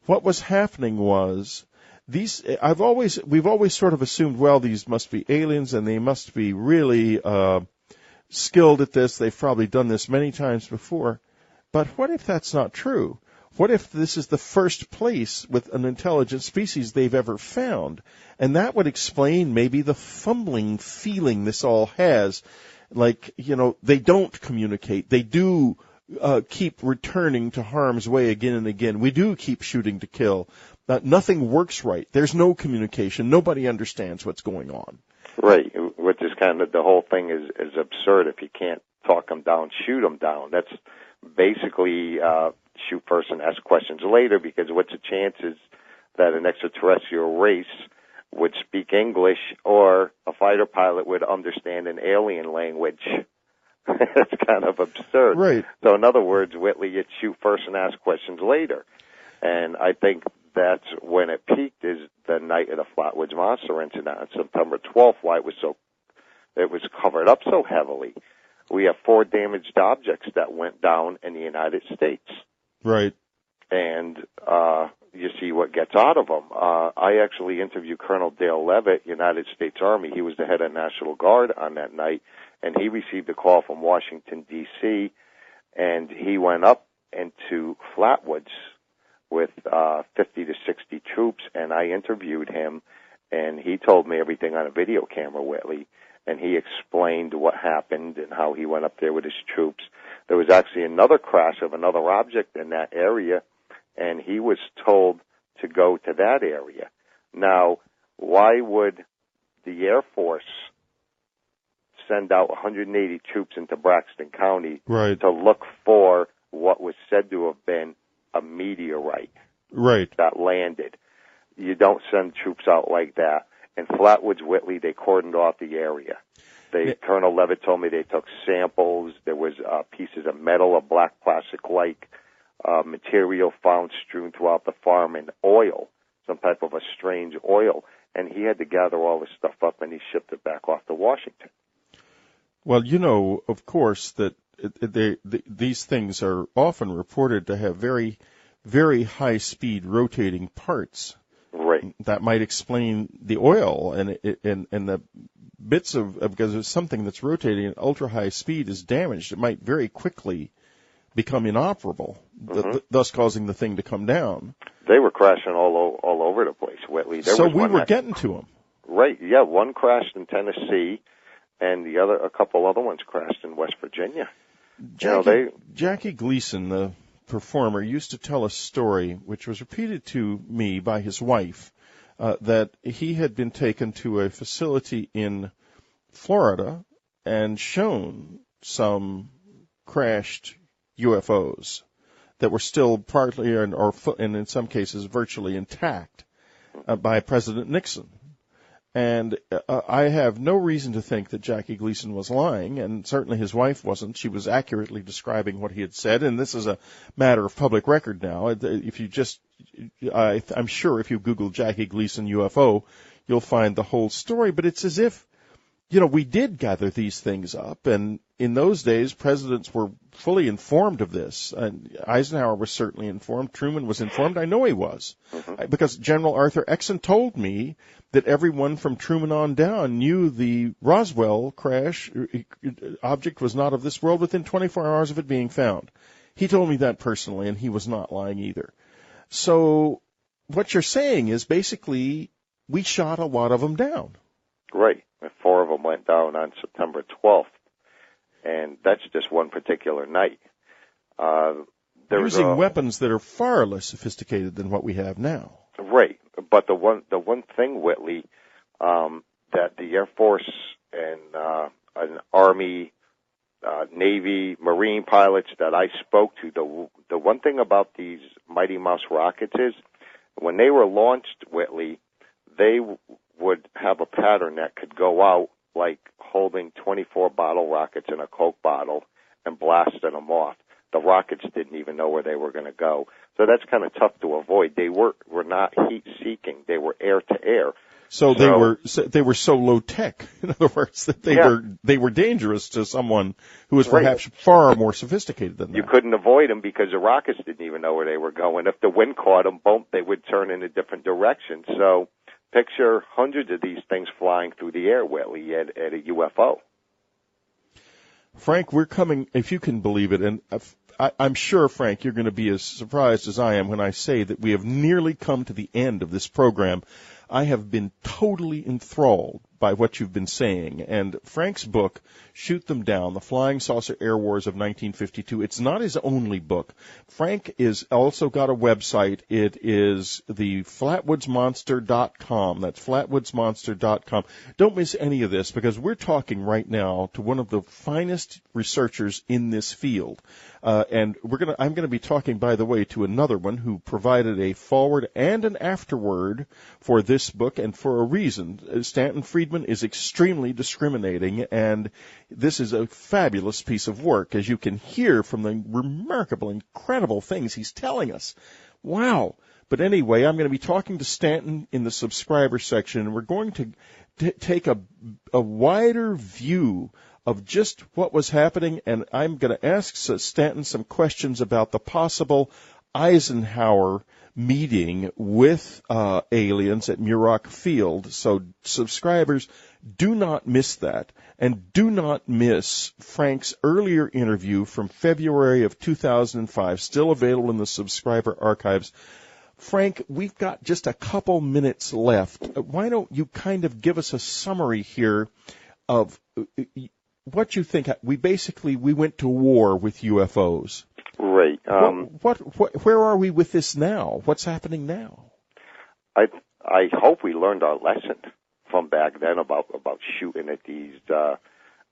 what was happening was we've always sort of assumed, well, these must be aliens and they must be really skilled at this. They've probably done this many times before. But what if that's not true? What if this is the first place with an intelligent species they've ever found? And that would explain maybe the fumbling feeling this all has. Like, they don't communicate. They do keep returning to harm's way again and again. We do keep shooting to kill. Nothing works right. There's no communication. Nobody understands what's going on. Right, which is kind of the whole thing is absurd. If you can't talk them down, shoot them down. That's basically shoot first and ask questions later, because what's the chances that an extraterrestrial race would speak English or a fighter pilot would understand an alien language? It's kind of absurd. Right. So in other words, Whitley, you'd shoot first and ask questions later. And I think that's when it peaked, is the night of the Flatwoods Monster incident on September 12th, why it was covered up so heavily. We have 4 damaged objects that went down in the United States. Right. And you see what gets out of them. I actually interviewed Colonel Dale Levitt, United States Army. He was the head of National Guard on that night, and he received a call from Washington, D.C., and he went up into Flatwoods with 50 to 60 troops, and I interviewed him, and he told me everything on a video camera, Whitley, and he explained what happened and how he went up there with his troops. There was actually another crash of another object in that area, and he was told to go to that area. Now, why would the Air Force send out 180 troops into Braxton County to look for what was said to have been a meteorite that landed? You don't send troops out like that. In Flatwoods, Whitley, they cordoned off the area. Colonel Levitt told me they took samples. There was pieces of metal, a black plastic-like material found strewn throughout the farm, and oil, some type of a strange oil. And he had to gather all this stuff up, and he shipped it back off to Washington. Well, of course, that these things are often reported to have very, very high-speed rotating parts. Right. That might explain the oil and the bits of, because it's something that's rotating at ultra-high speed is damaged. It might very quickly become inoperable, thus causing the thing to come down. They were crashing all over the place, Whitley. So we were getting to them. Right, yeah. One crashed in Tennessee, and a couple other ones crashed in West Virginia. Jackie Gleason, the performer, used to tell a story, which was repeated to me by his wife, that he had been taken to a facility in Florida and shown some crashed UFOs that were still partly and in some cases virtually intact by President Nixon. And I have no reason to think that Jackie Gleason was lying, and certainly his wife wasn't. She was accurately describing what he had said, and this is a matter of public record now. If you I'm sure if you Google Jackie Gleason UFO, you'll find the whole story. But it's as if, we did gather these things up, and in those days, presidents were fully informed of this. And Eisenhower was certainly informed. Truman was informed. I know he was, because General Arthur Exon told me that everyone from Truman on down knew the Roswell crash object was not of this world within 24 hours of it being found. He told me that personally, and he was not lying either. So what you're saying is basically we shot a lot of them down. Right. And 4 of them went down on September 12th. And that's just one particular night. Using weapons that are far less sophisticated than what we have now. Right. But the one thing, Whitley, that the Air Force and an Army, Navy, Marine pilots that I spoke to, the one thing about these Mighty Mouse rockets is when they were launched, Whitley, they would have a pattern that could go out like holding 24 bottle rockets in a Coke bottle and blasting them off. The rockets didn't even know where they were going to go. So that's kind of tough to avoid. They were not heat-seeking. They were air-to-air. So they were so low tech, in other words, that they were dangerous to someone who was perhaps far more sophisticated than that. You couldn't avoid them because the rockets didn't even know where they were going. If the wind caught them, boom, they would turn in a different direction. So picture hundreds of these things flying through the air, Whitley, at a UFO. Frank, we're coming, if you can believe it, and I'm sure, Frank, you're going to be as surprised as I am when I say that we have nearly come to the end of this program. I have been totally enthralled by what you've been saying. And Frank's book, Shoot Them Down, The Flying Saucer Air Wars of 1952, it's not his only book. Frank is also got a website. It is the flatwoodsmonster.com. That's flatwoodsmonster.com. Don't miss any of this because we're talking right now to one of the finest researchers in this field. And I'm going to be talking, by the way, to another one who provided a forward and an afterword for this book, and for a reason. Stanton Friedman is extremely discriminating, and this is a fabulous piece of work, as you can hear from the remarkable, incredible things he's telling us. Wow. But anyway, I'm going to be talking to Stanton in the subscriber section, and we're going to take a wider view of just what was happening, and I'm going to ask Stanton some questions about the possible Eisenhower meeting with aliens at Muroc Field. So subscribers, do not miss that, and do not miss Frank's earlier interview from February of 2005, still available in the subscriber archives. Frank, we've got just a couple minutes left. Why don't you kind of give us a summary here of what you think? We went to war with UFOs. Right. Where are we with this now? What's happening now? I hope we learned our lesson from back then about shooting at these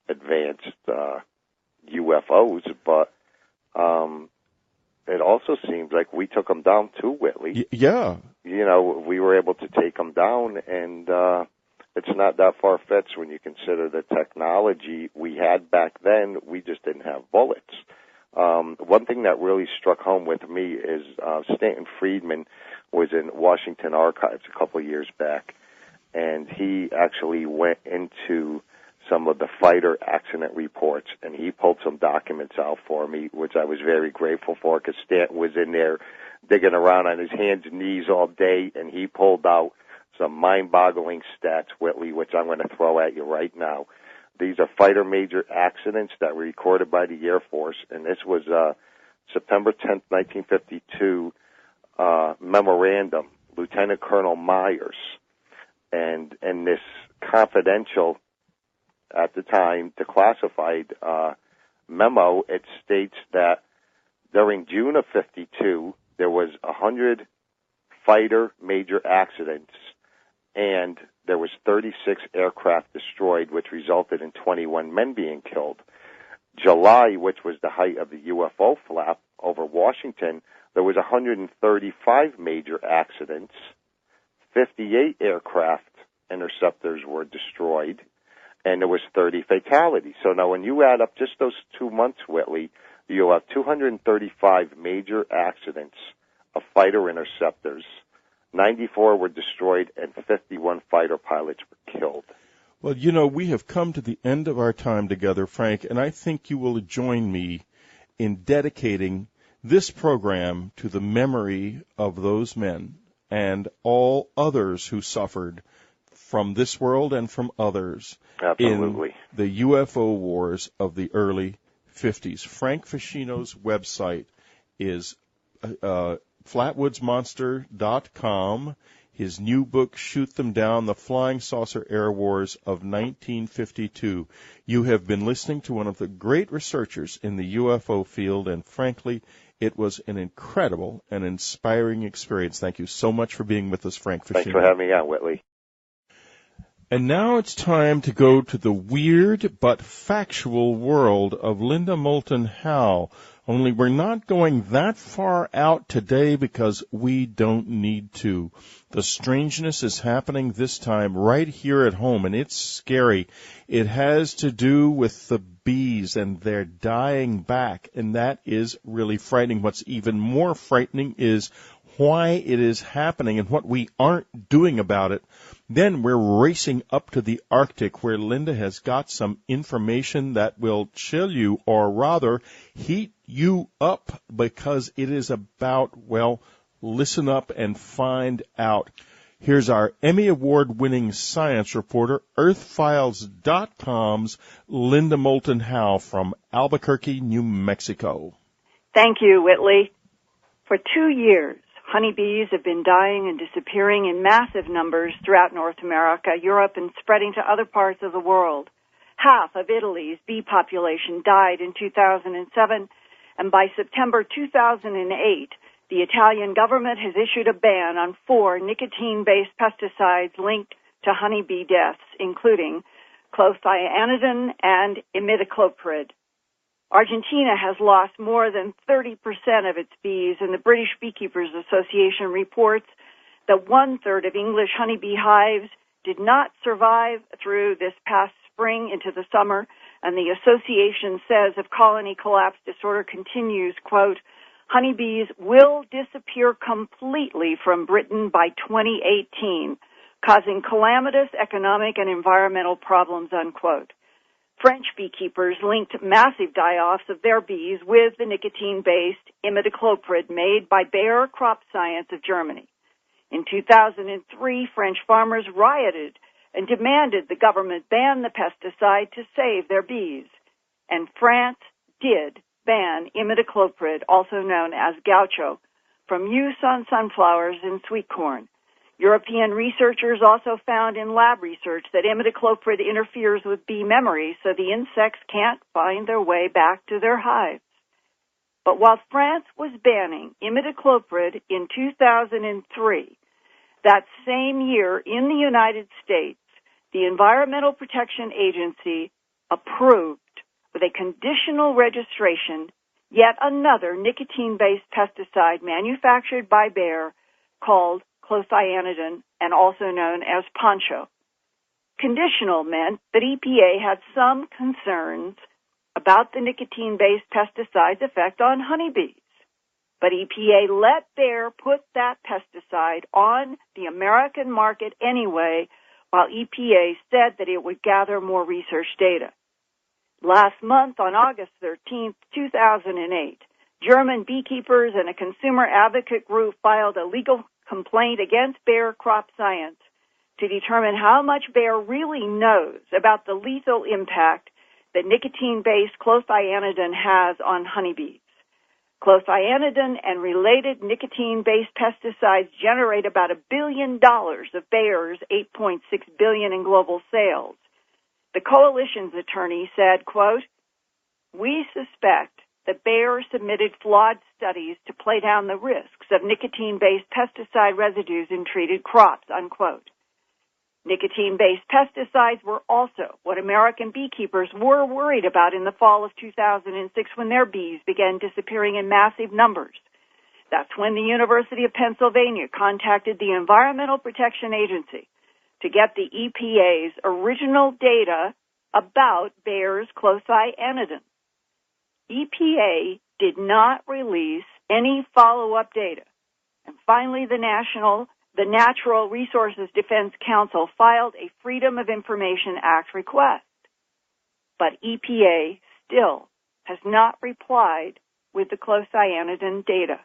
advanced UFOs, but it also seems like we took them down too, Whitley. Yeah. You know, we were able to take them down, and it's not that far-fetched when you consider the technology we had back then. We just didn't have bullets. One thing that really struck home with me is Stanton Friedman was in Washington Archives a couple of years back, and he actually went into some of the fighter accident reports, and he pulled some documents out for me, which I was very grateful for, because Stanton was in there digging around on his hands and knees all day, and he pulled out some mind-boggling stats, Whitley, which I'm going to throw at you right now. These are fighter major accidents that were recorded by the Air Force, and this was September 10th, 1952, memorandum, Lieutenant Colonel Myers. And in this confidential, at the time, declassified memo, it states that during June of 52, there was 100 fighter major accidents, and there was 36 aircraft destroyed, which resulted in 21 men being killed. July, which was the height of the UFO flap over Washington, there was 135 major accidents, 58 aircraft interceptors were destroyed, and there was 30 fatalities. So now when you add up just those 2 months, Whitley, you'll have 235 major accidents of fighter interceptors. 94 were destroyed, and 51 fighter pilots were killed. Well, you know, we have come to the end of our time together, Frank, and I think you will join me in dedicating this program to the memory of those men and all others who suffered from this world and from others. Absolutely. In the UFO wars of the early 50s. Frank Feschino's website is flatwoodsmonster.com. his new book, Shoot Them Down, The Flying Saucer Air Wars of 1952. You have been listening to one of the great researchers in the UFO field, and frankly, it was an incredible and inspiring experience. Thank you so much for being with us, Frank Feschino. Thanks for having me on, Whitley. And now it's time to go to the weird but factual world of Linda Moulton Howe. Only we're not going that far out today because we don't need to. The strangeness is happening this time right here at home, and it's scary. It has to do with the bees, and they're dying back, and that is really frightening. What's even more frightening is why it is happening and what we aren't doing about it. Then we're racing up to the Arctic, where Linda has got some information that will chill you, or rather heat you up, because it is about, well, listen up and find out. Here's our Emmy Award-winning science reporter, EarthFiles.com's Linda Moulton Howe from Albuquerque, New Mexico. Thank you, Whitley. For 2 years, honeybees have been dying and disappearing in massive numbers throughout North America, Europe, and spreading to other parts of the world. Half of Italy's bee population died in 2007, and by September 2008, the Italian government has issued a ban on 4 nicotine-based pesticides linked to honeybee deaths, including clothianidin and imidacloprid. Argentina has lost more than 30% of its bees, and the British Beekeepers Association reports that 1/3 of English honeybee hives did not survive through this past spring into the summer, and the association says if colony collapse disorder continues, quote, honeybees will disappear completely from Britain by 2018, causing calamitous economic and environmental problems, unquote. French beekeepers linked massive die-offs of their bees with the nicotine-based imidacloprid made by Bayer Crop Science of Germany. In 2003, French farmers rioted and demanded the government ban the pesticide to save their bees. And France did ban imidacloprid, also known as gaucho, from use on sunflowers and sweet corn. European researchers also found in lab research that imidacloprid interferes with bee memory, so the insects can't find their way back to their hives. But while France was banning imidacloprid in 2003, that same year in the United States, the Environmental Protection Agency approved, with a conditional registration, yet another nicotine-based pesticide manufactured by Bayer called clothianidin, and also known as poncho. Conditional meant that EPA had some concerns about the nicotine-based pesticide's effect on honeybees. But EPA let Bayer put that pesticide on the American market anyway, while EPA said that it would gather more research data. Last month, on August 13, 2008, German beekeepers and a consumer advocate group filed a legal complaint against Bayer Crop Science to determine how much Bayer really knows about the lethal impact that nicotine-based clothianidin has on honeybees. Clothianidin and related nicotine-based pesticides generate about $1 billion of Bayer's $8.6 billion in global sales. The coalition's attorney said, quote, we suspect that Bayer submitted flawed studies to play down the risks of nicotine-based pesticide residues in treated crops, unquote. Nicotine-based pesticides were also what American beekeepers were worried about in the fall of 2006 when their bees began disappearing in massive numbers. That's when the University of Pennsylvania contacted the Environmental Protection Agency to get the EPA's original data about Bayer's clothianidin. EPA did not release any follow-up data. And finally, the Natural Resources Defense Council filed a Freedom of Information Act request. But EPA still has not replied with the clothianidin data.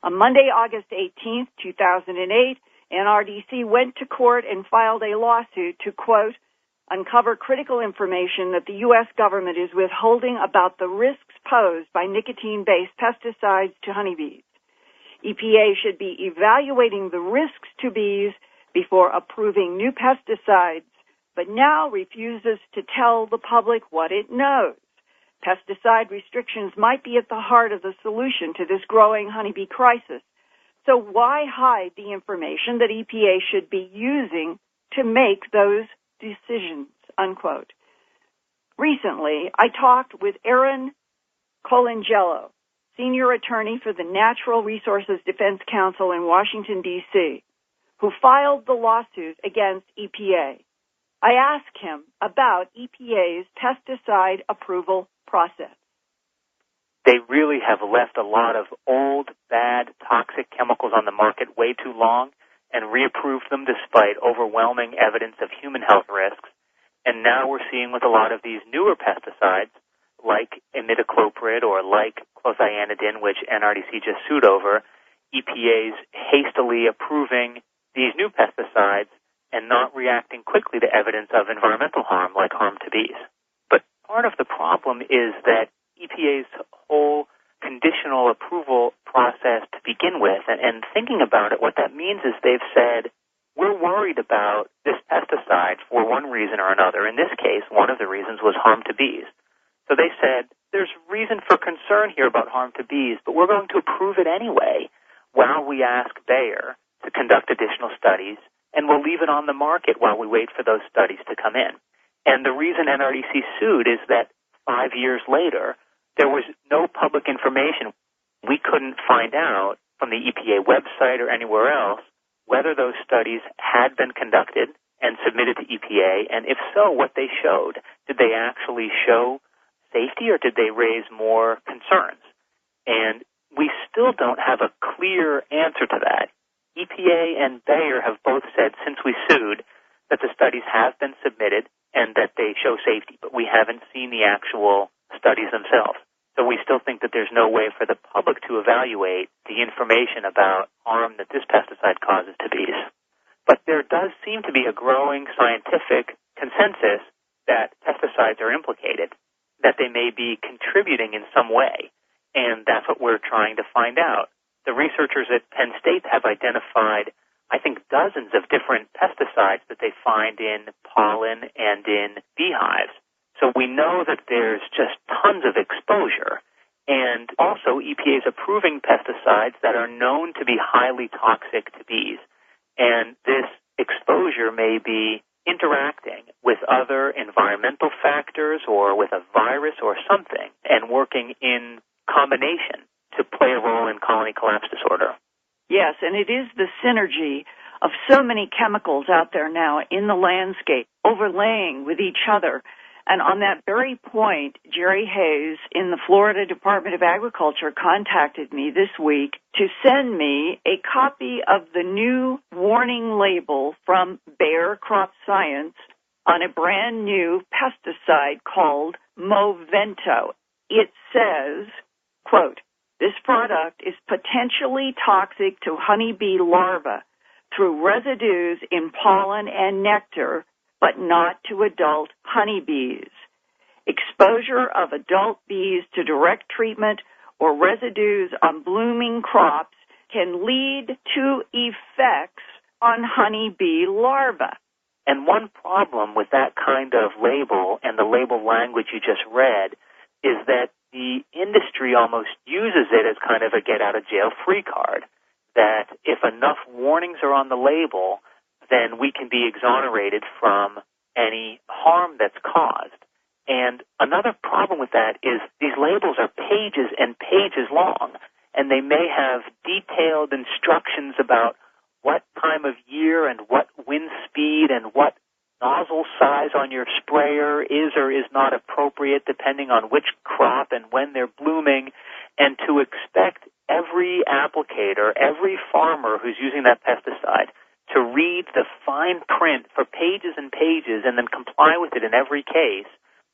On Monday, August 18, 2008, NRDC went to court and filed a lawsuit to, quote, uncover critical information that the U.S. government is withholding about the risks posed by nicotine-based pesticides to honeybees. EPA should be evaluating the risks to bees before approving new pesticides, but now refuses to tell the public what it knows. Pesticide restrictions might be at the heart of the solution to this growing honeybee crisis. So why hide the information that EPA should be using to make those decisions, unquote. Recently, I talked with Aaron Colangelo, senior attorney for the Natural Resources Defense Council in Washington, D.C., who filed the lawsuit against EPA. I asked him about EPA's pesticide approval process. They really have left a lot of old, bad, toxic chemicals on the market way too long and reapproved them despite overwhelming evidence of human health risks. And now we're seeing with a lot of these newer pesticides, like imidacloprid or like clothianidin, which NRDC just sued over, EPA's hastily approving these new pesticides and not reacting quickly to evidence of environmental harm, like harm to bees. But part of the problem is that EPA's whole conditional approval process to begin with, and thinking about it, what that means is they've said, we're worried about this pesticide for one reason or another. In this case, one of the reasons was harm to bees. So they said, there's reason for concern here about harm to bees, but we're going to approve it anyway while we ask Bayer to conduct additional studies, and we'll leave it on the market while we wait for those studies to come in. And the reason NRDC sued is that 5 years later, there was no public information. We couldn't find out from the EPA website or anywhere else whether those studies had been conducted and submitted to EPA, and if so, what they showed. Did they actually show safety, or did they raise more concerns? And we still don't have a clear answer to that. EPA and Bayer have both said since we sued that the studies have been submitted and that they show safety, but we haven't seen the actual studies themselves. So we still think that there's no way for the public to evaluate the information about harm that this pesticide causes to bees. But there does seem to be a growing scientific consensus that pesticides are implicated, that they may be contributing in some way, and that's what we're trying to find out. The researchers at Penn State have identified, I think, dozens of different pesticides that they find in pollen and in beehives. So we know that there's just tons of exposure. And also, EPA is approving pesticides that are known to be highly toxic to bees. And this exposure may be interacting with other environmental factors or with a virus or something and working in combination to play a role in colony collapse disorder. Yes, and it is the synergy of so many chemicals out there now in the landscape, overlaying with each other. And on that very point, Jerry Hayes in the Florida Department of Agriculture contacted me this week to send me a copy of the new warning label from Bayer Crop Science on a brand new pesticide called Movento. It says, quote, "This product is potentially toxic to honeybee larvae through residues in pollen and nectar, but not to adult honeybees. Exposure of adult bees to direct treatment or residues on blooming crops can lead to effects on honeybee larvae." And one problem with that kind of label and the label language you just read is that the industry almost uses it as kind of a get-out-of-jail-free card, that if enough warnings are on the label, then we can be exonerated from any harm that's caused. And another problem with that is these labels are pages and pages long, and they may have detailed instructions about what time of year and what wind speed and what nozzle size on your sprayer is or is not appropriate depending on which crop and when they're blooming, and to expect every applicator, every farmer who's using that pesticide to read the fine print for pages and pages and then comply with it in every case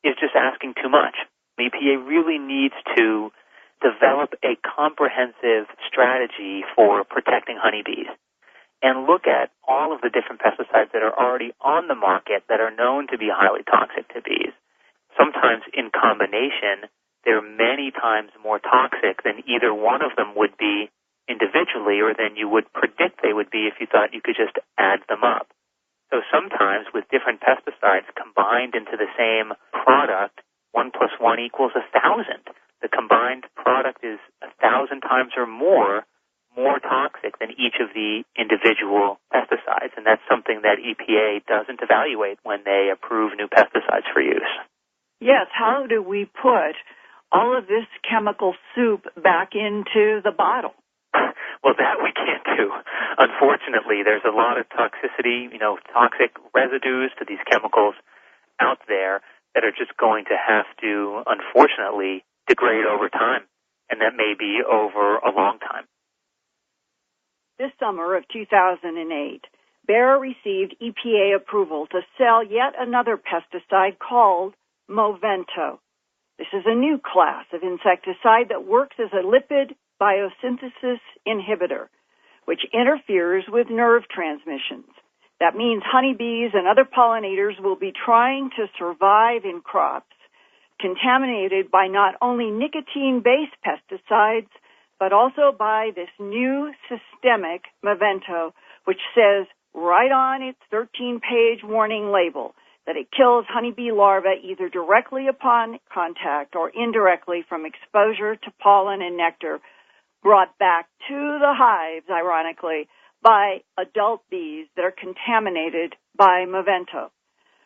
is just asking too much. The EPA really needs to develop a comprehensive strategy for protecting honeybees and look at all of the different pesticides that are already on the market that are known to be highly toxic to bees. Sometimes in combination, they're many times more toxic than either one of them would be individually or than you would predict they would be if you thought you could just add them up. So sometimes with different pesticides combined into the same product, 1 plus 1 equals 1,000. The combined product is 1,000 times or more toxic than each of the individual pesticides, and that's something that EPA doesn't evaluate when they approve new pesticides for use. Yes, how do we put all of this chemical soup back into the bottle? Well, that we can't do. Unfortunately, there's a lot of toxicity, toxic residues to these chemicals out there that are just going to have to, unfortunately, degrade over time, and that may be over a long time. This summer of 2008, Bayer received EPA approval to sell yet another pesticide called Movento. This is a new class of insecticide that works as a lipid biosynthesis inhibitor, which interferes with nerve transmissions. That means honeybees and other pollinators will be trying to survive in crops contaminated by not only nicotine-based pesticides, but also by this new systemic Movento, which says right on its 13-page warning label that it kills honeybee larvae either directly upon contact or indirectly from exposure to pollen and nectar brought back to the hives, ironically, by adult bees that are contaminated by Movento.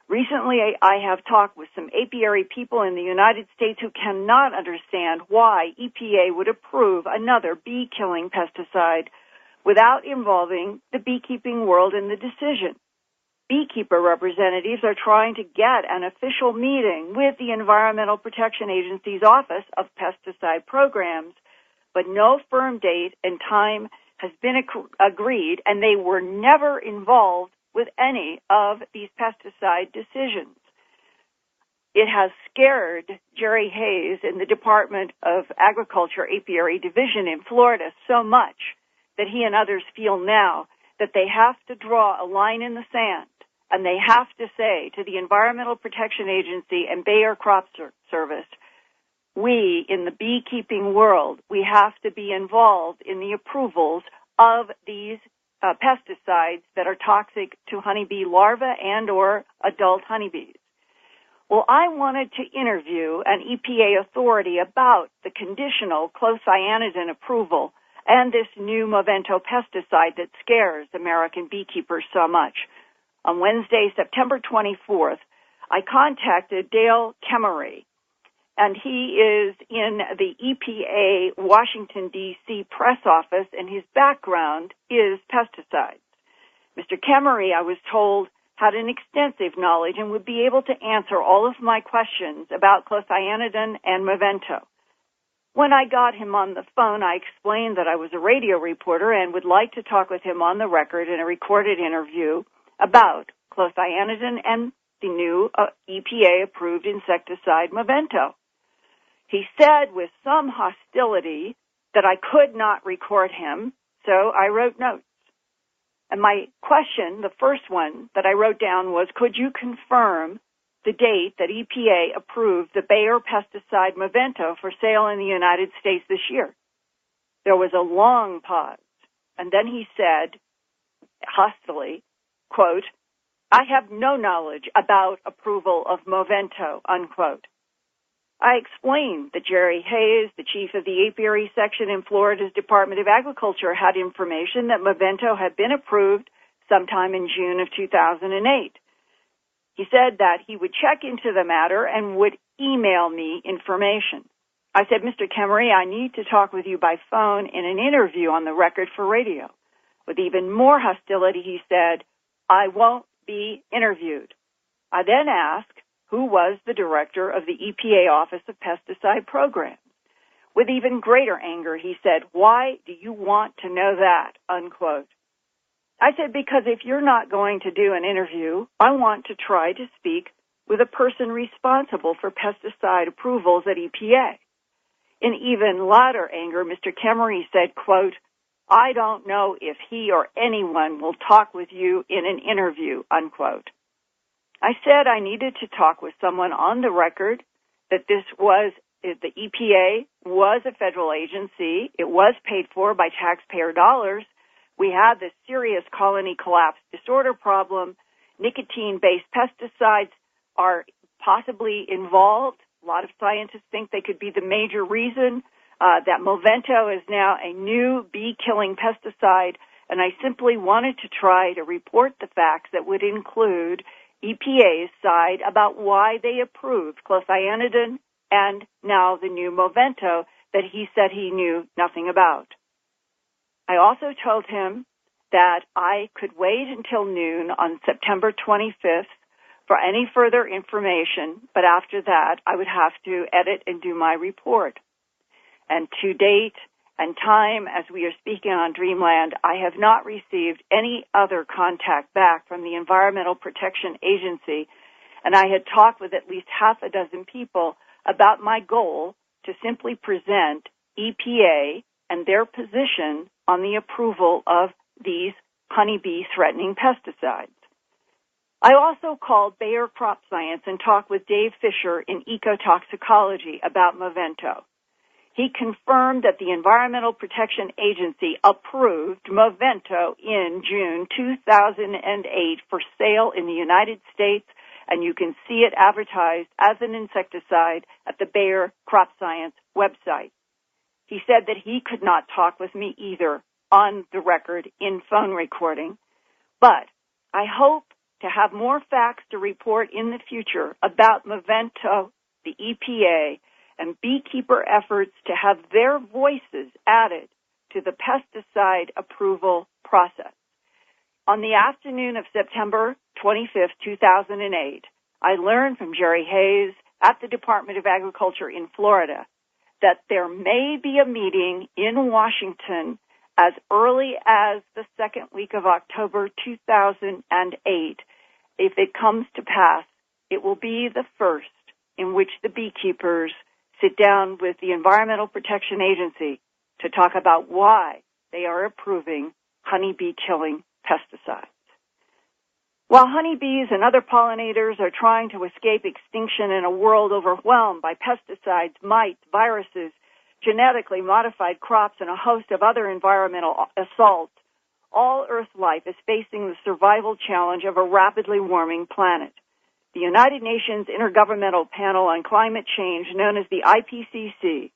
Recently, I have talked with some apiary people in the United States who cannot understand why EPA would approve another bee-killing pesticide without involving the beekeeping world in the decision. Beekeeper representatives are trying to get an official meeting with the Environmental Protection Agency's Office of Pesticide Programs, but no firm date and time has been agreed, and they were never involved with any of these pesticide decisions. It has scared Jerry Hayes in the Department of Agriculture Apiary Division in Florida so much that he and others feel now that they have to draw a line in the sand, and they have to say to the Environmental Protection Agency and Bayer Crop Service, we in the beekeeping world, we have to be involved in the approvals of these pesticides that are toxic to honeybee larvae and or adult honeybees. Well, I wanted to interview an EPA authority about the conditional clothianidin approval and this new Movento pesticide that scares American beekeepers so much. On Wednesday, September 24th, I contacted Dale Kemery, and he is in the EPA Washington, D.C. press office, and his background is pesticides. Mr. Kemery, I was told, had an extensive knowledge and would be able to answer all of my questions about clothianidin and Movento. When I got him on the phone, I explained that I was a radio reporter and would like to talk with him on the record in a recorded interview about clothianidin and the new EPA-approved insecticide Movento. He said with some hostility that I could not record him, so I wrote notes. And my question, the first one that I wrote down was, could you confirm the date that EPA approved the Bayer pesticide Movento for sale in the United States this year? There was a long pause, and then he said, hostilely, quote, I have no knowledge about approval of Movento, unquote. I explained that Jerry Hayes, the chief of the apiary section in Florida's Department of Agriculture, had information that Movento had been approved sometime in June of 2008. He said that he would check into the matter and would email me information. I said, Mr. Kemery, I need to talk with you by phone in an interview on the record for radio. With even more hostility, he said, I won't be interviewed. I then asked, who was the director of the EPA Office of Pesticide Programs? With even greater anger, he said, why do you want to know that, unquote. I said, because if you're not going to do an interview, I want to try to speak with a person responsible for pesticide approvals at EPA. In even louder anger, Mr. Kemery said, quote, I don't know if he or anyone will talk with you in an interview, unquote. I said I needed to talk with someone on the record, that this was the EPA was a federal agency. It was paid for by taxpayer dollars. We had this serious colony collapse disorder problem. Nicotine-based pesticides are possibly involved. A lot of scientists think they could be the major reason that Movento is now a new bee-killing pesticide, and I simply wanted to try to report the facts that would include EPA's side about why they approved clothianidin and now the new Movento that he said he knew nothing about. I also told him that I could wait until noon on September 25th for any further information, but after that I would have to edit and do my report. And to date and time as we are speaking on Dreamland, I have not received any other contact back from the Environmental Protection Agency, and I had talked with at least half a dozen people about my goal to simply present EPA and their position on the approval of these honeybee-threatening pesticides. I also called Bayer Crop Science and talked with Dave Fisher in ecotoxicology about Movento. He confirmed that the Environmental Protection Agency approved Movento in June 2008 for sale in the United States, and you can see it advertised as an insecticide at the Bayer Crop Science website. He said that he could not talk with me either on the record in phone recording, but I hope to have more facts to report in the future about Movento, the EPA, and beekeeper efforts to have their voices added to the pesticide approval process. On the afternoon of September 25th, 2008, I learned from Jerry Hayes at the Department of Agriculture in Florida that there may be a meeting in Washington as early as the second week of October 2008. If it comes to pass, it will be the first in which the beekeepers sit down with the Environmental Protection Agency to talk about why they are approving honeybee-killing pesticides. While honeybees and other pollinators are trying to escape extinction in a world overwhelmed by pesticides, mites, viruses, genetically modified crops, and a host of other environmental assaults, all Earth life is facing the survival challenge of a rapidly warming planet. The United Nations Intergovernmental Panel on Climate Change, known as the IPCC,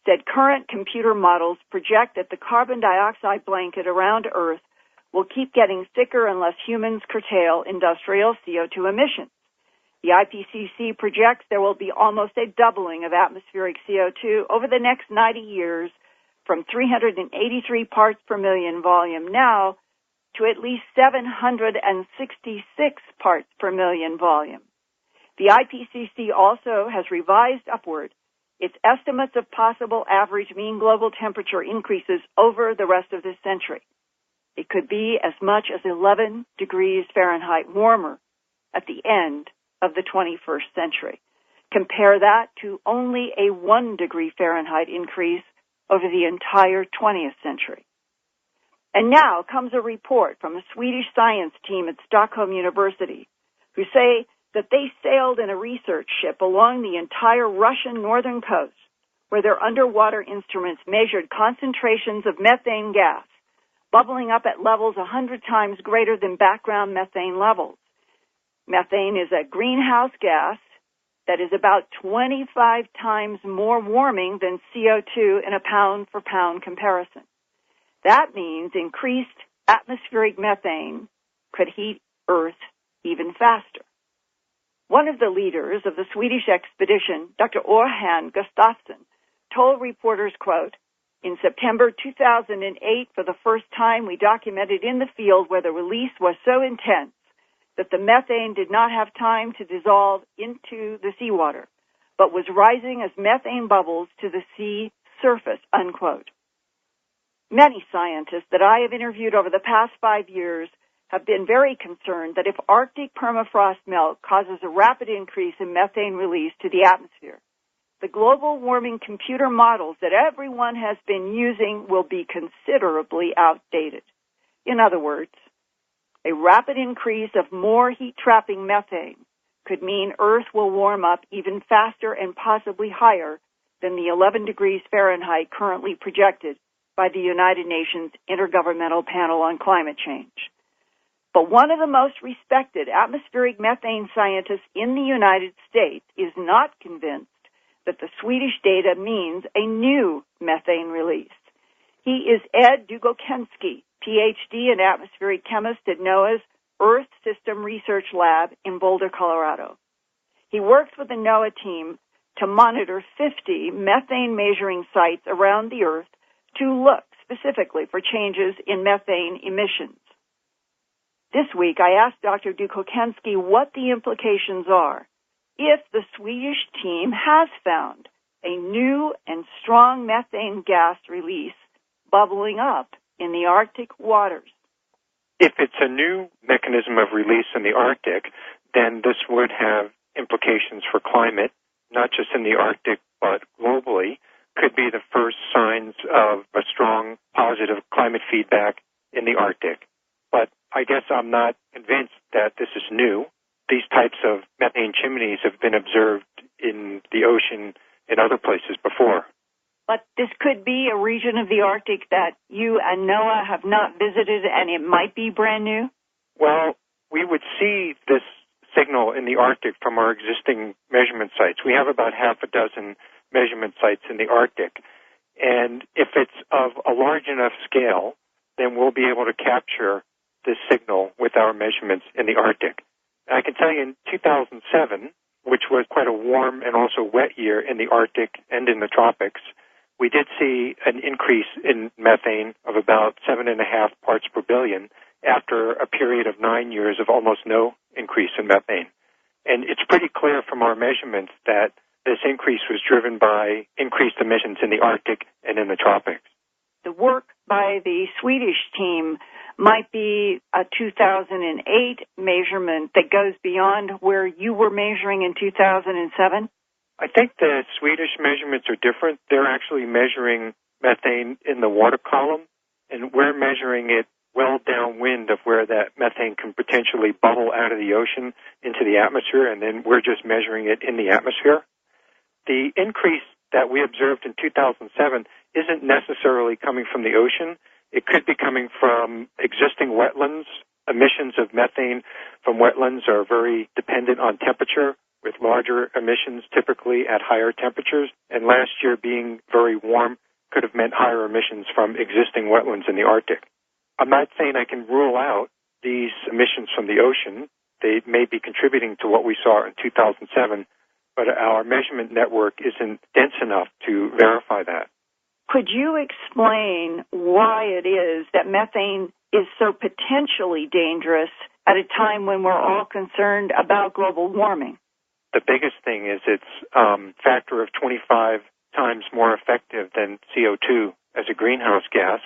said current computer models project that the carbon dioxide blanket around Earth will keep getting thicker unless humans curtail industrial CO2 emissions. The IPCC projects there will be almost a doubling of atmospheric CO2 over the next 90 years, from 383 parts per million volume now to at least 766 parts per million volume. The IPCC also has revised upward its estimates of possible average mean global temperature increases over the rest of this century. It could be as much as 11 degrees Fahrenheit warmer at the end of the 21st century. Compare that to only a 1 degree Fahrenheit increase over the entire 20th century. And now comes a report from a Swedish science team at Stockholm University who say that they sailed in a research ship along the entire Russian northern coast where their underwater instruments measured concentrations of methane gas bubbling up at levels 100 times greater than background methane levels. Methane is a greenhouse gas that is about 25 times more warming than CO2 in a pound-for-pound comparison. That means increased atmospheric methane could heat Earth even faster. One of the leaders of the Swedish expedition, Dr. Orhan Gustafsson, told reporters, quote, "In September 2008, for the first time, we documented in the field where the release was so intense that the methane did not have time to dissolve into the seawater, but was rising as methane bubbles to the sea surface," unquote. Many scientists that I have interviewed over the past 5 years have been very concerned that if Arctic permafrost melt causes a rapid increase in methane release to the atmosphere, the global warming computer models that everyone has been using will be considerably outdated. In other words, a rapid increase of more heat-trapping methane could mean Earth will warm up even faster and possibly higher than the 11 degrees Fahrenheit currently projected by the United Nations Intergovernmental Panel on Climate Change. But one of the most respected atmospheric methane scientists in the United States is not convinced that the Swedish data means a new methane release. He is Ed Dugokensky, Ph.D. and atmospheric chemist at NOAA's Earth System Research Lab in Boulder, Colorado. He works with the NOAA team to monitor 50 methane measuring sites around the Earth to look specifically for changes in methane emissions. This week, I asked Dr. Dugokensky what the implications are if the Swedish team has found a new and strong methane gas release bubbling up in the Arctic waters. If it's a new mechanism of release in the Arctic, then this would have implications for climate, not just in the Arctic, but globally. Could be the first signs of a strong positive climate feedback in the Arctic. But I guess I'm not convinced that this is new. These types of methane chimneys have been observed in the ocean in other places before. But this could be a region of the Arctic that you and NOAA have not visited, and it might be brand new? Well, we would see this signal in the Arctic from our existing measurement sites. We have about half a dozen measurement sites in the Arctic. And if it's of a large enough scale, then we'll be able to capture this signal with our measurements in the Arctic. I can tell you in 2007, which was quite a warm and also wet year in the Arctic and in the tropics, we did see an increase in methane of about 7.5 parts per billion after a period of 9 years of almost no increase in methane. And it's pretty clear from our measurements that this increase was driven by increased emissions in the Arctic and in the tropics. The work by the Swedish team might be a 2008 measurement that goes beyond where you were measuring in 2007? I think the Swedish measurements are different. They're actually measuring methane in the water column, and we're measuring it well downwind of where that methane can potentially bubble out of the ocean into the atmosphere, and then we're just measuring it in the atmosphere. The increase that we observed in 2007 isn't necessarily coming from the ocean. It could be coming from existing wetlands. Emissions of methane from wetlands are very dependent on temperature, with larger emissions typically at higher temperatures. And last year being very warm could have meant higher emissions from existing wetlands in the Arctic. I'm not saying I can rule out these emissions from the ocean. They may be contributing to what we saw in 2007, but our measurement network isn't dense enough to verify that. Could you explain why it is that methane is so potentially dangerous at a time when we're all concerned about global warming? The biggest thing is its factor of 25 times more effective than CO2 as a greenhouse gas.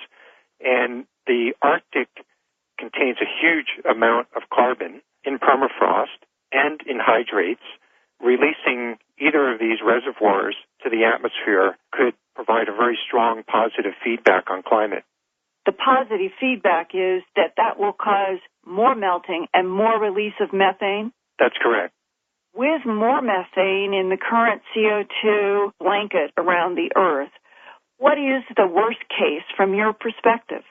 And the Arctic contains a huge amount of carbon in permafrost and in hydrates. Releasing either of these reservoirs to the atmosphere could provide a very strong positive feedback on climate. The positive feedback is that will cause more melting and more release of methane? That's correct. With more methane in the current CO2 blanket around the Earth, what is the worst case from your perspective?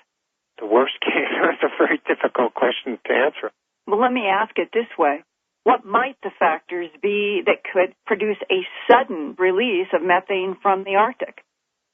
The worst case is a very difficult question to answer. Well, let me ask it this way. What might the factors be that could produce a sudden release of methane from the Arctic?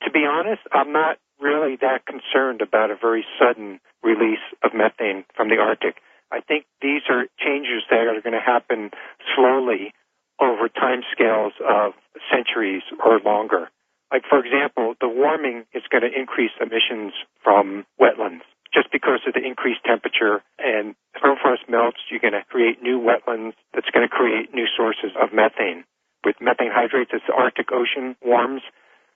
To be honest, I'm not really that concerned about a very sudden release of methane from the Arctic. I think these are changes that are going to happen slowly over timescales of centuries or longer. Like, for example, the warming is going to increase emissions from wetlands. Just because of the increased temperature and permafrost melts, you're going to create new wetlands that's going to create new sources of methane. With methane hydrates, as the Arctic Ocean warms,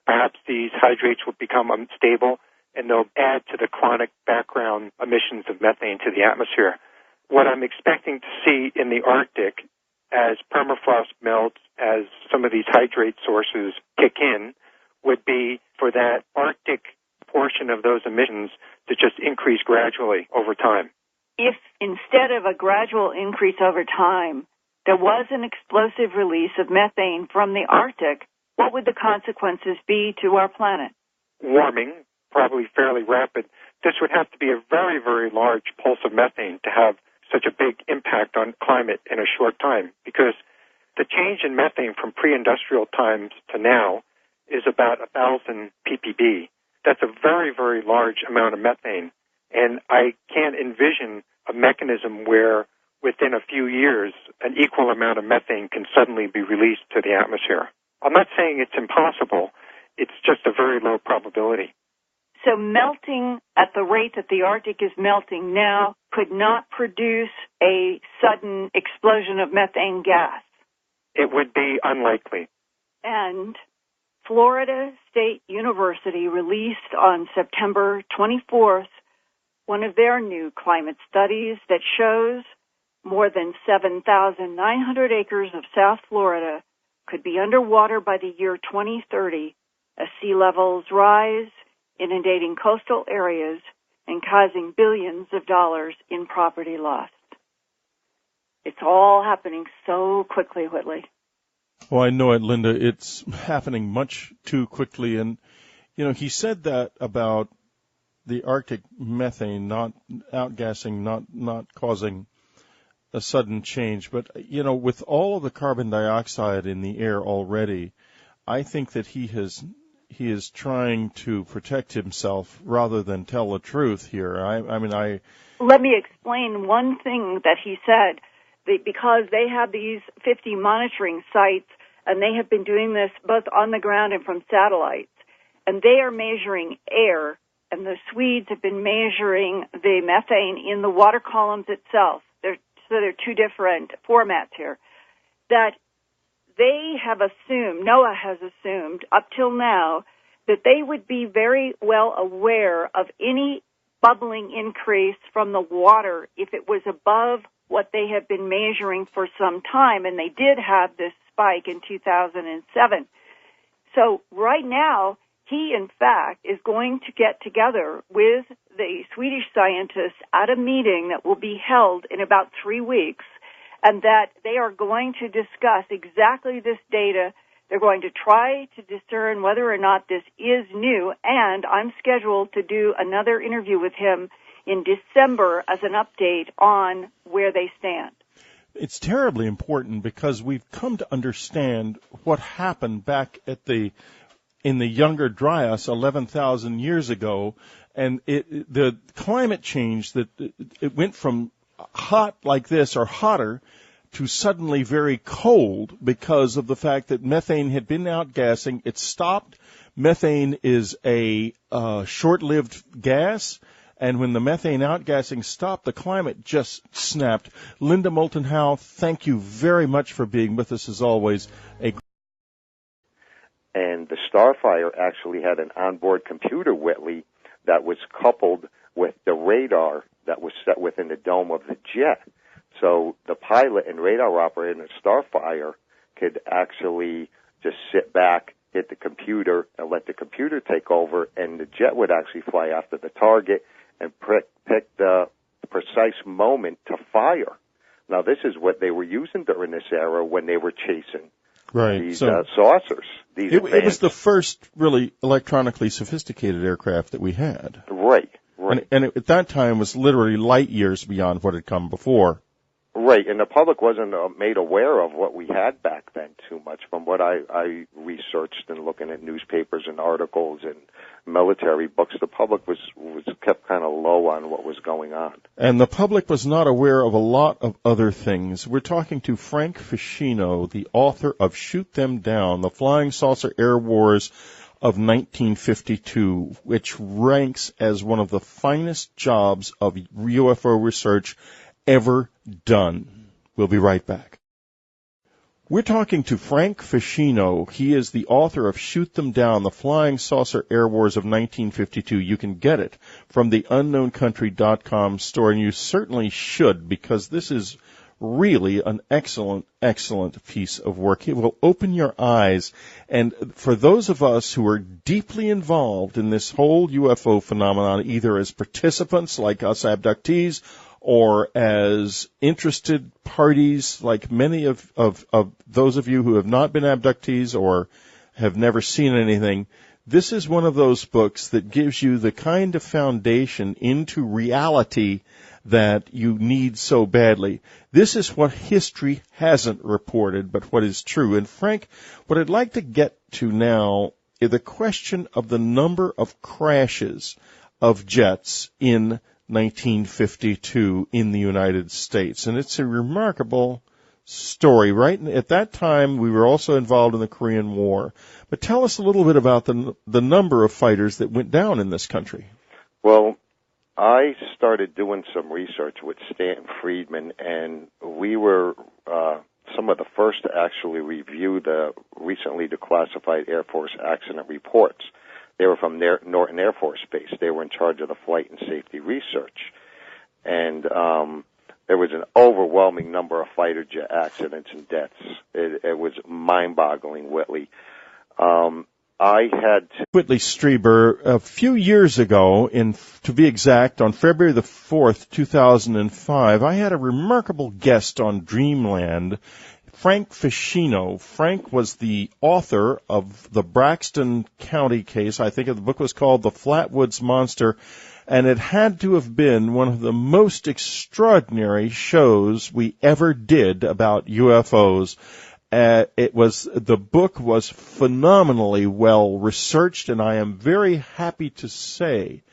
perhaps these hydrates will become unstable and they'll add to the chronic background emissions of methane to the atmosphere. What I'm expecting to see in the Arctic as permafrost melts, as some of these hydrate sources kick in, would be for that Arctic portion of those emissions to just increase gradually over time. If instead of a gradual increase over time, there was an explosive release of methane from the Arctic, what would the consequences be to our planet? Warming, probably fairly rapid. This would have to be a very, very large pulse of methane to have such a big impact on climate in a short time, because the change in methane from pre-industrial times to now is about 1,000 ppb. That's a very, very large amount of methane, and I can't envision a mechanism where within a few years an equal amount of methane can suddenly be released to the atmosphere. I'm not saying it's impossible. It's just a very low probability. So melting at the rate that the Arctic is melting now could not produce a sudden explosion of methane gas. It would be unlikely. And Florida State University released on September 24th one of their new climate studies that shows more than 7,900 acres of South Florida could be underwater by the year 2030 as sea levels rise, inundating coastal areas and causing billions of dollars in property loss. It's all happening so quickly, Whitley. Well, I know it, Linda. It's happening much too quickly. And, you know, he said that about the Arctic methane not outgassing, not causing a sudden change. But, you know, with all of the carbon dioxide in the air already, I think that he is trying to protect himself rather than tell the truth here. Let me explain one thing that he said. Because they have these 50 monitoring sites, and they have been doing this both on the ground and from satellites, and they are measuring air, and the Swedes have been measuring the methane in the water columns itself. So there are two different formats here. That they have assumed, NOAA has assumed up till now, that they would be very well aware of any bubbling increase from the water if it was above what they have been measuring for some time, and they did have this spike in 2007. So right now, he, in fact, is going to get together with the Swedish scientists at a meeting that will be held in about 3 weeks, and that they are going to discuss exactly this data. They're going to try to discern whether or not this is new, and I'm scheduled to do another interview with him in December as an update on where they stand. It's terribly important because we've come to understand what happened back in the Younger Dryas 11,000 years ago, and the climate change that it went from hot like this or hotter to suddenly very cold because of the fact that methane had been outgassing. It stopped. Methane is a short-lived gas. And when the methane outgassing stopped, the climate just snapped. Linda Moulton Howe, thank you very much for being with us as always. And the Starfire actually had an onboard computer, Whitley, that was coupled with the radar that was set within the dome of the jet. So the pilot and radar operator in the Starfire could actually just sit back, hit the computer, and let the computer take over, and the jet would actually fly after the target and pick the precise moment to fire. Now, this is what they were using during this era when they were chasing these saucers. It was the first really electronically sophisticated aircraft that we had. Right. And at that time was literally light years beyond what had come before. Right, and the public wasn't made aware of what we had back then too much. From what I researched and looking at newspapers and articles and military books, the public was kept kind of low on what was going on. And the public was not aware of a lot of other things. We're talking to Frank Feschino, the author of Shoot Them Down, The Flying Saucer Air Wars of 1952, which ranks as one of the finest jobs of UFO research ever done. We'll be right back. We're talking to Frank Feschino. He is the author of Shoot Them Down, The Flying Saucer Air Wars of 1952. You can get it from the unknowncountry.com store, and you certainly should, because this is really an excellent, excellent piece of work. It will open your eyes. And for those of us who are deeply involved in this whole UFO phenomenon, either as participants like us abductees or as interested parties like many of those of you who have not been abductees or have never seen anything. This is one of those books that gives you the kind of foundation into reality that you need so badly. This is what history hasn't reported, but what is true. And Frank, what I'd like to get to now is the question of the number of crashes of jets in 1952 in the United States. And it's a remarkable story. Right at that time, we were also involved in the Korean War. But tell us a little bit about the number of fighters that went down in this country. Well, I started doing some research with Stanton Friedman, and we were some of the first to actually review the recently declassified Air Force accident reports. They were from Norton Air Force Base. They were in charge of the flight and safety research. And there was an overwhelming number of fighter jet accidents and deaths. It was mind-boggling, Whitley. Whitley Strieber, a few years ago, to be exact, on February the 4th, 2005, I had a remarkable guest on Dreamland, Frank Feschino. Frank was the author of the Braxton County case. I think the book was called The Flatwoods Monster, and it had to have been one of the most extraordinary shows we ever did about UFOs. The book was phenomenally well researched, and I am very happy to say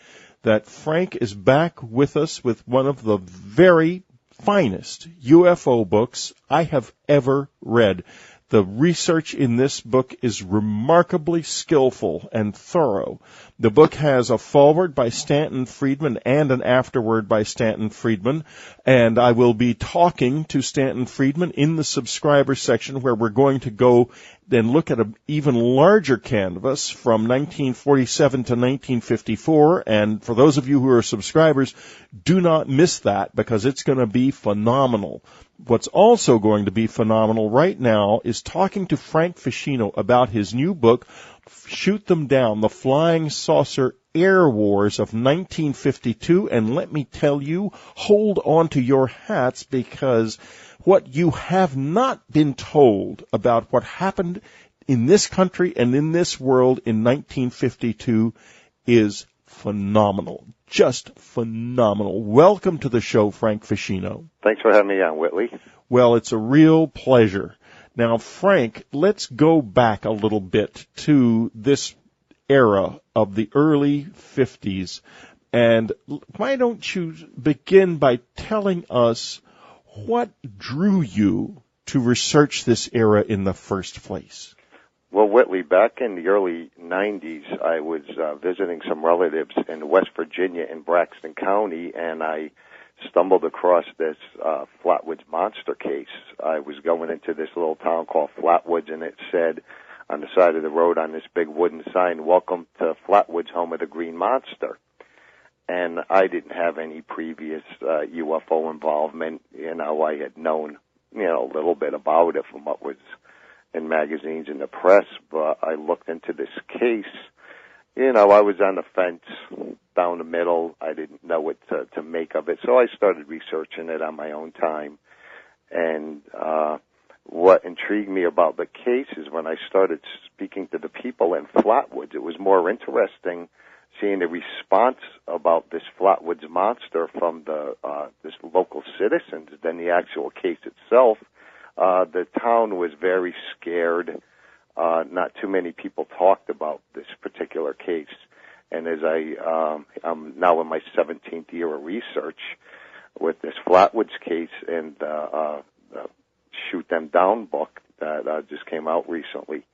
that Frank is back with us with one of the very finest UFO books I have ever read. The research in this book is remarkably skillful and thorough. The book has a foreword by Stanton Friedman and an afterword by Stanton Friedman, and I will be talking to Stanton Friedman in the subscriber section, where we're going to go and look at an even larger canvas from 1947 to 1954, and for those of you who are subscribers, do not miss that, because it's going to be phenomenal. What's also going to be phenomenal right now is talking to Frank Feschino about his new book, Shoot Them Down, The Flying Saucer Air Wars of 1952. And let me tell you, hold on to your hats, because what you have not been told about what happened in this country and in this world in 1952 is phenomenal. Just phenomenal. Welcome to the show, Frank Feschino. Thanks for having me on, Whitley. Well, it's a real pleasure. Now, Frank, let's go back a little bit to this era of the early 50s. And why don't you begin by telling us what drew you to research this era in the first place? Well, Whitley, back in the early 90s, I was visiting some relatives in West Virginia in Braxton County, and I stumbled across this Flatwoods Monster case. I was going into this little town called Flatwoods, and it said on the side of the road on this big wooden sign, "Welcome to Flatwoods, home of the Green Monster." And I didn't have any previous UFO involvement. I had known, a little bit about it from what was in magazines and the press, but I looked into this case. I was on the fence down the middle. I didn't know what to make of it, so I started researching it on my own time. And what intrigued me about the case is when I started speaking to the people in Flatwoods, it was more interesting seeing the response about this Flatwoods Monster from this local citizens than the actual case itself. The town was very scared. Not too many people talked about this particular case. And as I'm now in my 17th year of research with this Flatwoods case and the Shoot Them Down book that just came out recently.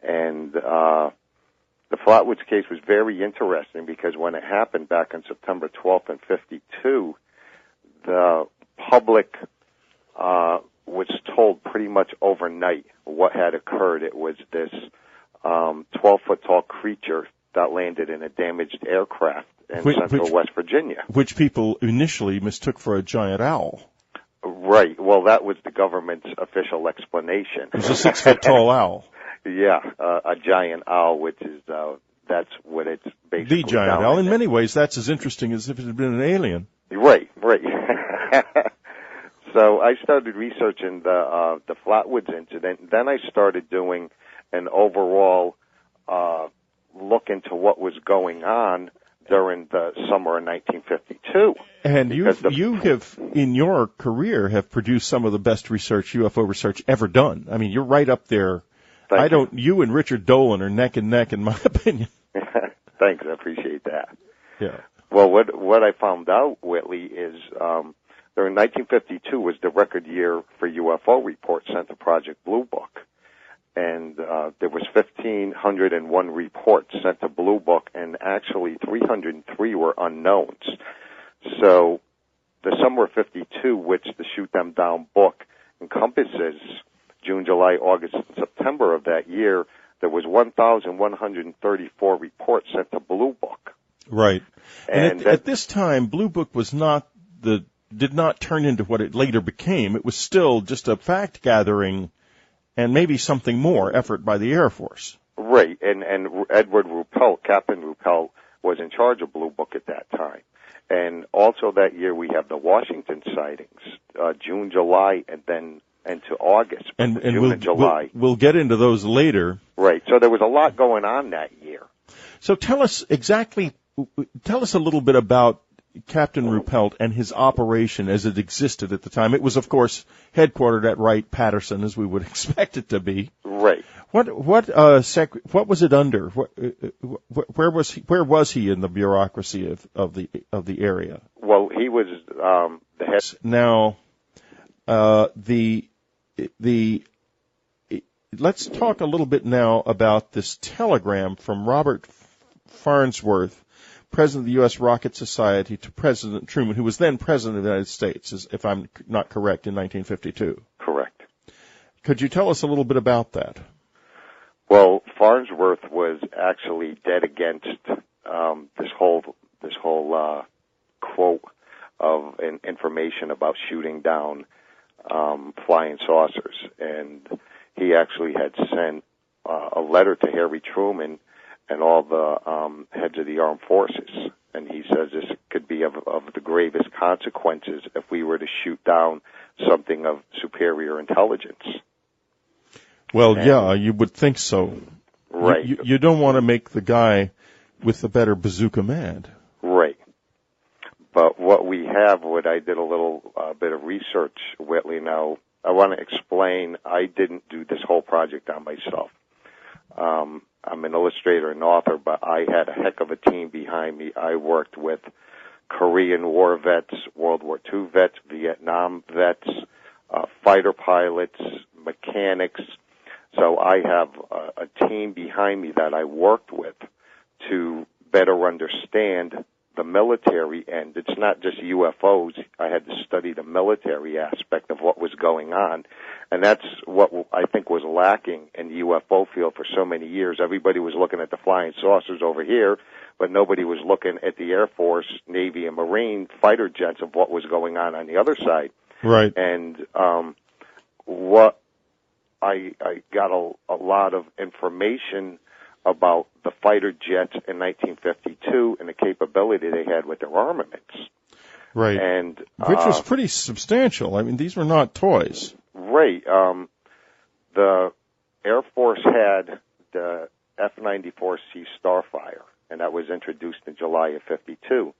And the Flatwoods case was very interesting because when it happened back on September 12th in 52, the public was told pretty much overnight what had occurred. It was this 12-foot-tall creature that landed in a damaged aircraft in central West Virginia. Which people initially mistook for a giant owl. Right. Well, that was the government's official explanation. It was a 6-foot-tall owl. Yeah, a giant owl, which is, that's what it's basically. The giant owl. In many ways, that's as interesting as if it had been an alien. Right. So I started researching the Flatwoods incident. Then I started doing an overall look into what was going on during the summer of 1952. And you have, in your career, have produced some of the best research, UFO research, ever done. I mean, you're right up there. You and Richard Dolan are neck and neck, in my opinion. Thanks, I appreciate that. Yeah. Well, what I found out, Whitley, is during 1952 was the record year for UFO reports sent to Project Blue Book. And there was 1,501 reports sent to Blue Book, and actually 303 were unknowns. So the summer of 52, which the Shoot Them Down book encompasses June, July, August, and September of that year, there was 1,134 reports sent to Blue Book. Right. And at this time, Blue Book did not turn into what it later became. It was still just a fact-gathering and maybe something more effort by the Air Force. Right, and Edward Ruppelt, Captain Ruppelt, was in charge of Blue Book at that time. And also that year we have the Washington sightings, June, July, and then into August. And July. We'll get into those later. Right, so there was a lot going on that year. So tell us a little bit about Captain Ruppelt and his operation as it existed at the time. It was, of course, headquartered at Wright-Patterson, as we would expect it to be. Right. What was it under? Where was he in the bureaucracy of the area? Well, he was the head. Now, let's talk a little bit now about this telegram from Robert Farnsworth, President of the U.S. Rocket Society, to President Truman, who was then President of the United States, if I'm not correct, in 1952. Correct. Could you tell us a little bit about that? Well, Farnsworth was actually dead against this whole quote of information about shooting down flying saucers, and he actually had sent a letter to Harry Truman and all the heads of the armed forces. And he says this could be of the gravest consequences if we were to shoot down something of superior intelligence. Well, yeah, you would think so. Right. You don't want to make the guy with the better bazooka mad. Right. But what we have, I did a little bit of research, Whitley. Now, I want to explain, I didn't do this whole project on myself. I'm an illustrator and author, but I had a heck of a team behind me. I worked with Korean War vets, World War II vets, Vietnam vets, fighter pilots, mechanics. So I have a team behind me that I worked with to better understand the military end. It's not just UFOs. I had to study the military aspect of what was going on. And that's what I think was lacking in the UFO field for so many years. Everybody was looking at the flying saucers over here, but nobody was looking at the Air Force, Navy, and Marine fighter jets of what was going on the other side. Right. And what I got a lot of information about the fighter jets in 1952 and the capability they had with their armaments. Right. And which was pretty substantial. I mean, these were not toys. Right. The Air Force had the F-94C Starfire, and that was introduced in July of 52.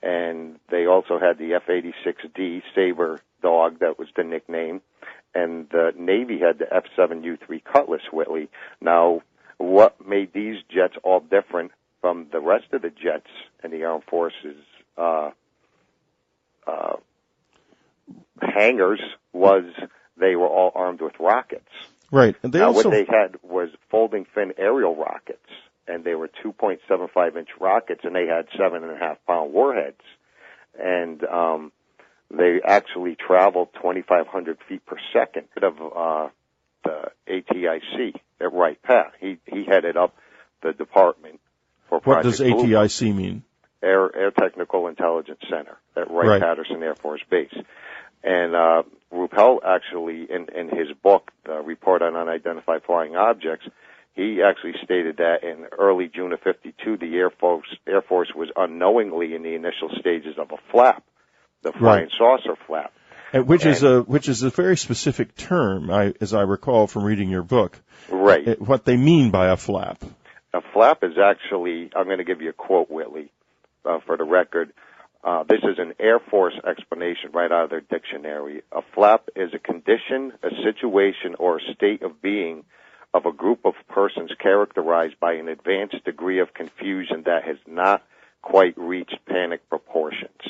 And they also had the F-86D Sabre Dog, that was the nickname. And the Navy had the F-7U-3 Cutlass, Whitley. Now, what made these jets all different from the rest of the jets in the armed forces hangars was they were all armed with rockets. Right. And what they had was folding fin aerial rockets, and they were 2.75-inch rockets, and they had 7.5-pound warheads. And they actually traveled 2,500 feet per second of the ATIC at Wright Pat. He headed up the department for Project What does ATIC mean? Air Technical Intelligence Center at Wright-Patterson Air Force Base. And Ruppelt actually, in his book, the Report on Unidentified Flying Objects, he actually stated that in early June of 52, the Air Force was unknowingly in the initial stages of a flap, the flying saucer flap. Which is a very specific term, as I recall from reading your book. Right. What they mean by a flap. A flap is actually, I'm going to give you a quote, Whitley, for the record. This is an Air Force explanation right out of their dictionary. A flap is a condition, a situation, or a state of being of a group of persons characterized by an advanced degree of confusion that has not quite reached panic proportions.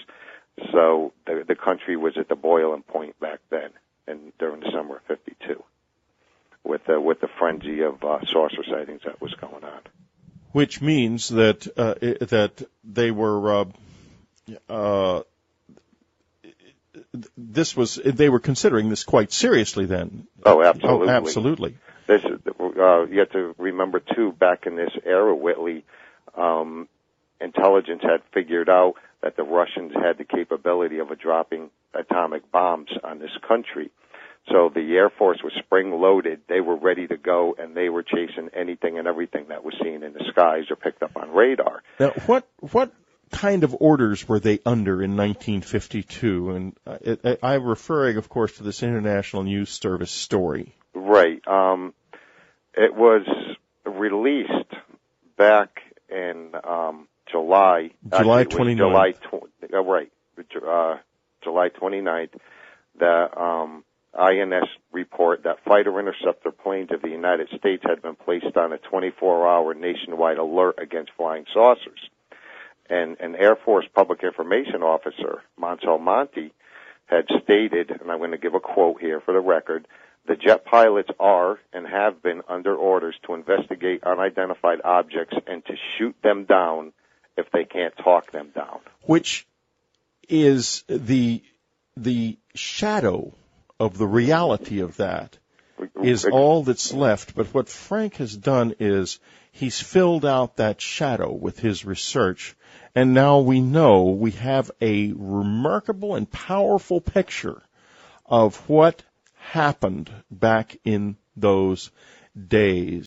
So the country was at the boiling point back then, and during the summer of '52, with the frenzy of saucer sightings that was going on. Which means that that they were they were considering this quite seriously then. Oh, absolutely. Oh, absolutely. This is you have to remember too. Back in this era, Whitley, intelligence had figured out that the Russians had the capability of dropping atomic bombs on this country. So the Air Force was spring-loaded. They were ready to go, and they were chasing anything and everything that was seen in the skies or picked up on radar. Now, what kind of orders were they under in 1952? And I'm referring, of course, to this International News Service story. Right. It was released back in July. July 29th. July 29th. The INS report that fighter interceptor planes of the United States had been placed on a 24-hour nationwide alert against flying saucers. And an Air Force Public Information Officer, Mansell Monty, had stated, and I'm going to give a quote here for the record, the jet pilots are and have been under orders to investigate unidentified objects and to shoot them down if they can't talk them down. Which is the shadow of the reality of that is all that's left. But what Frank has done is he's filled out that shadow with his research, and now we know we have a remarkable and powerful picture of what happened back in those days.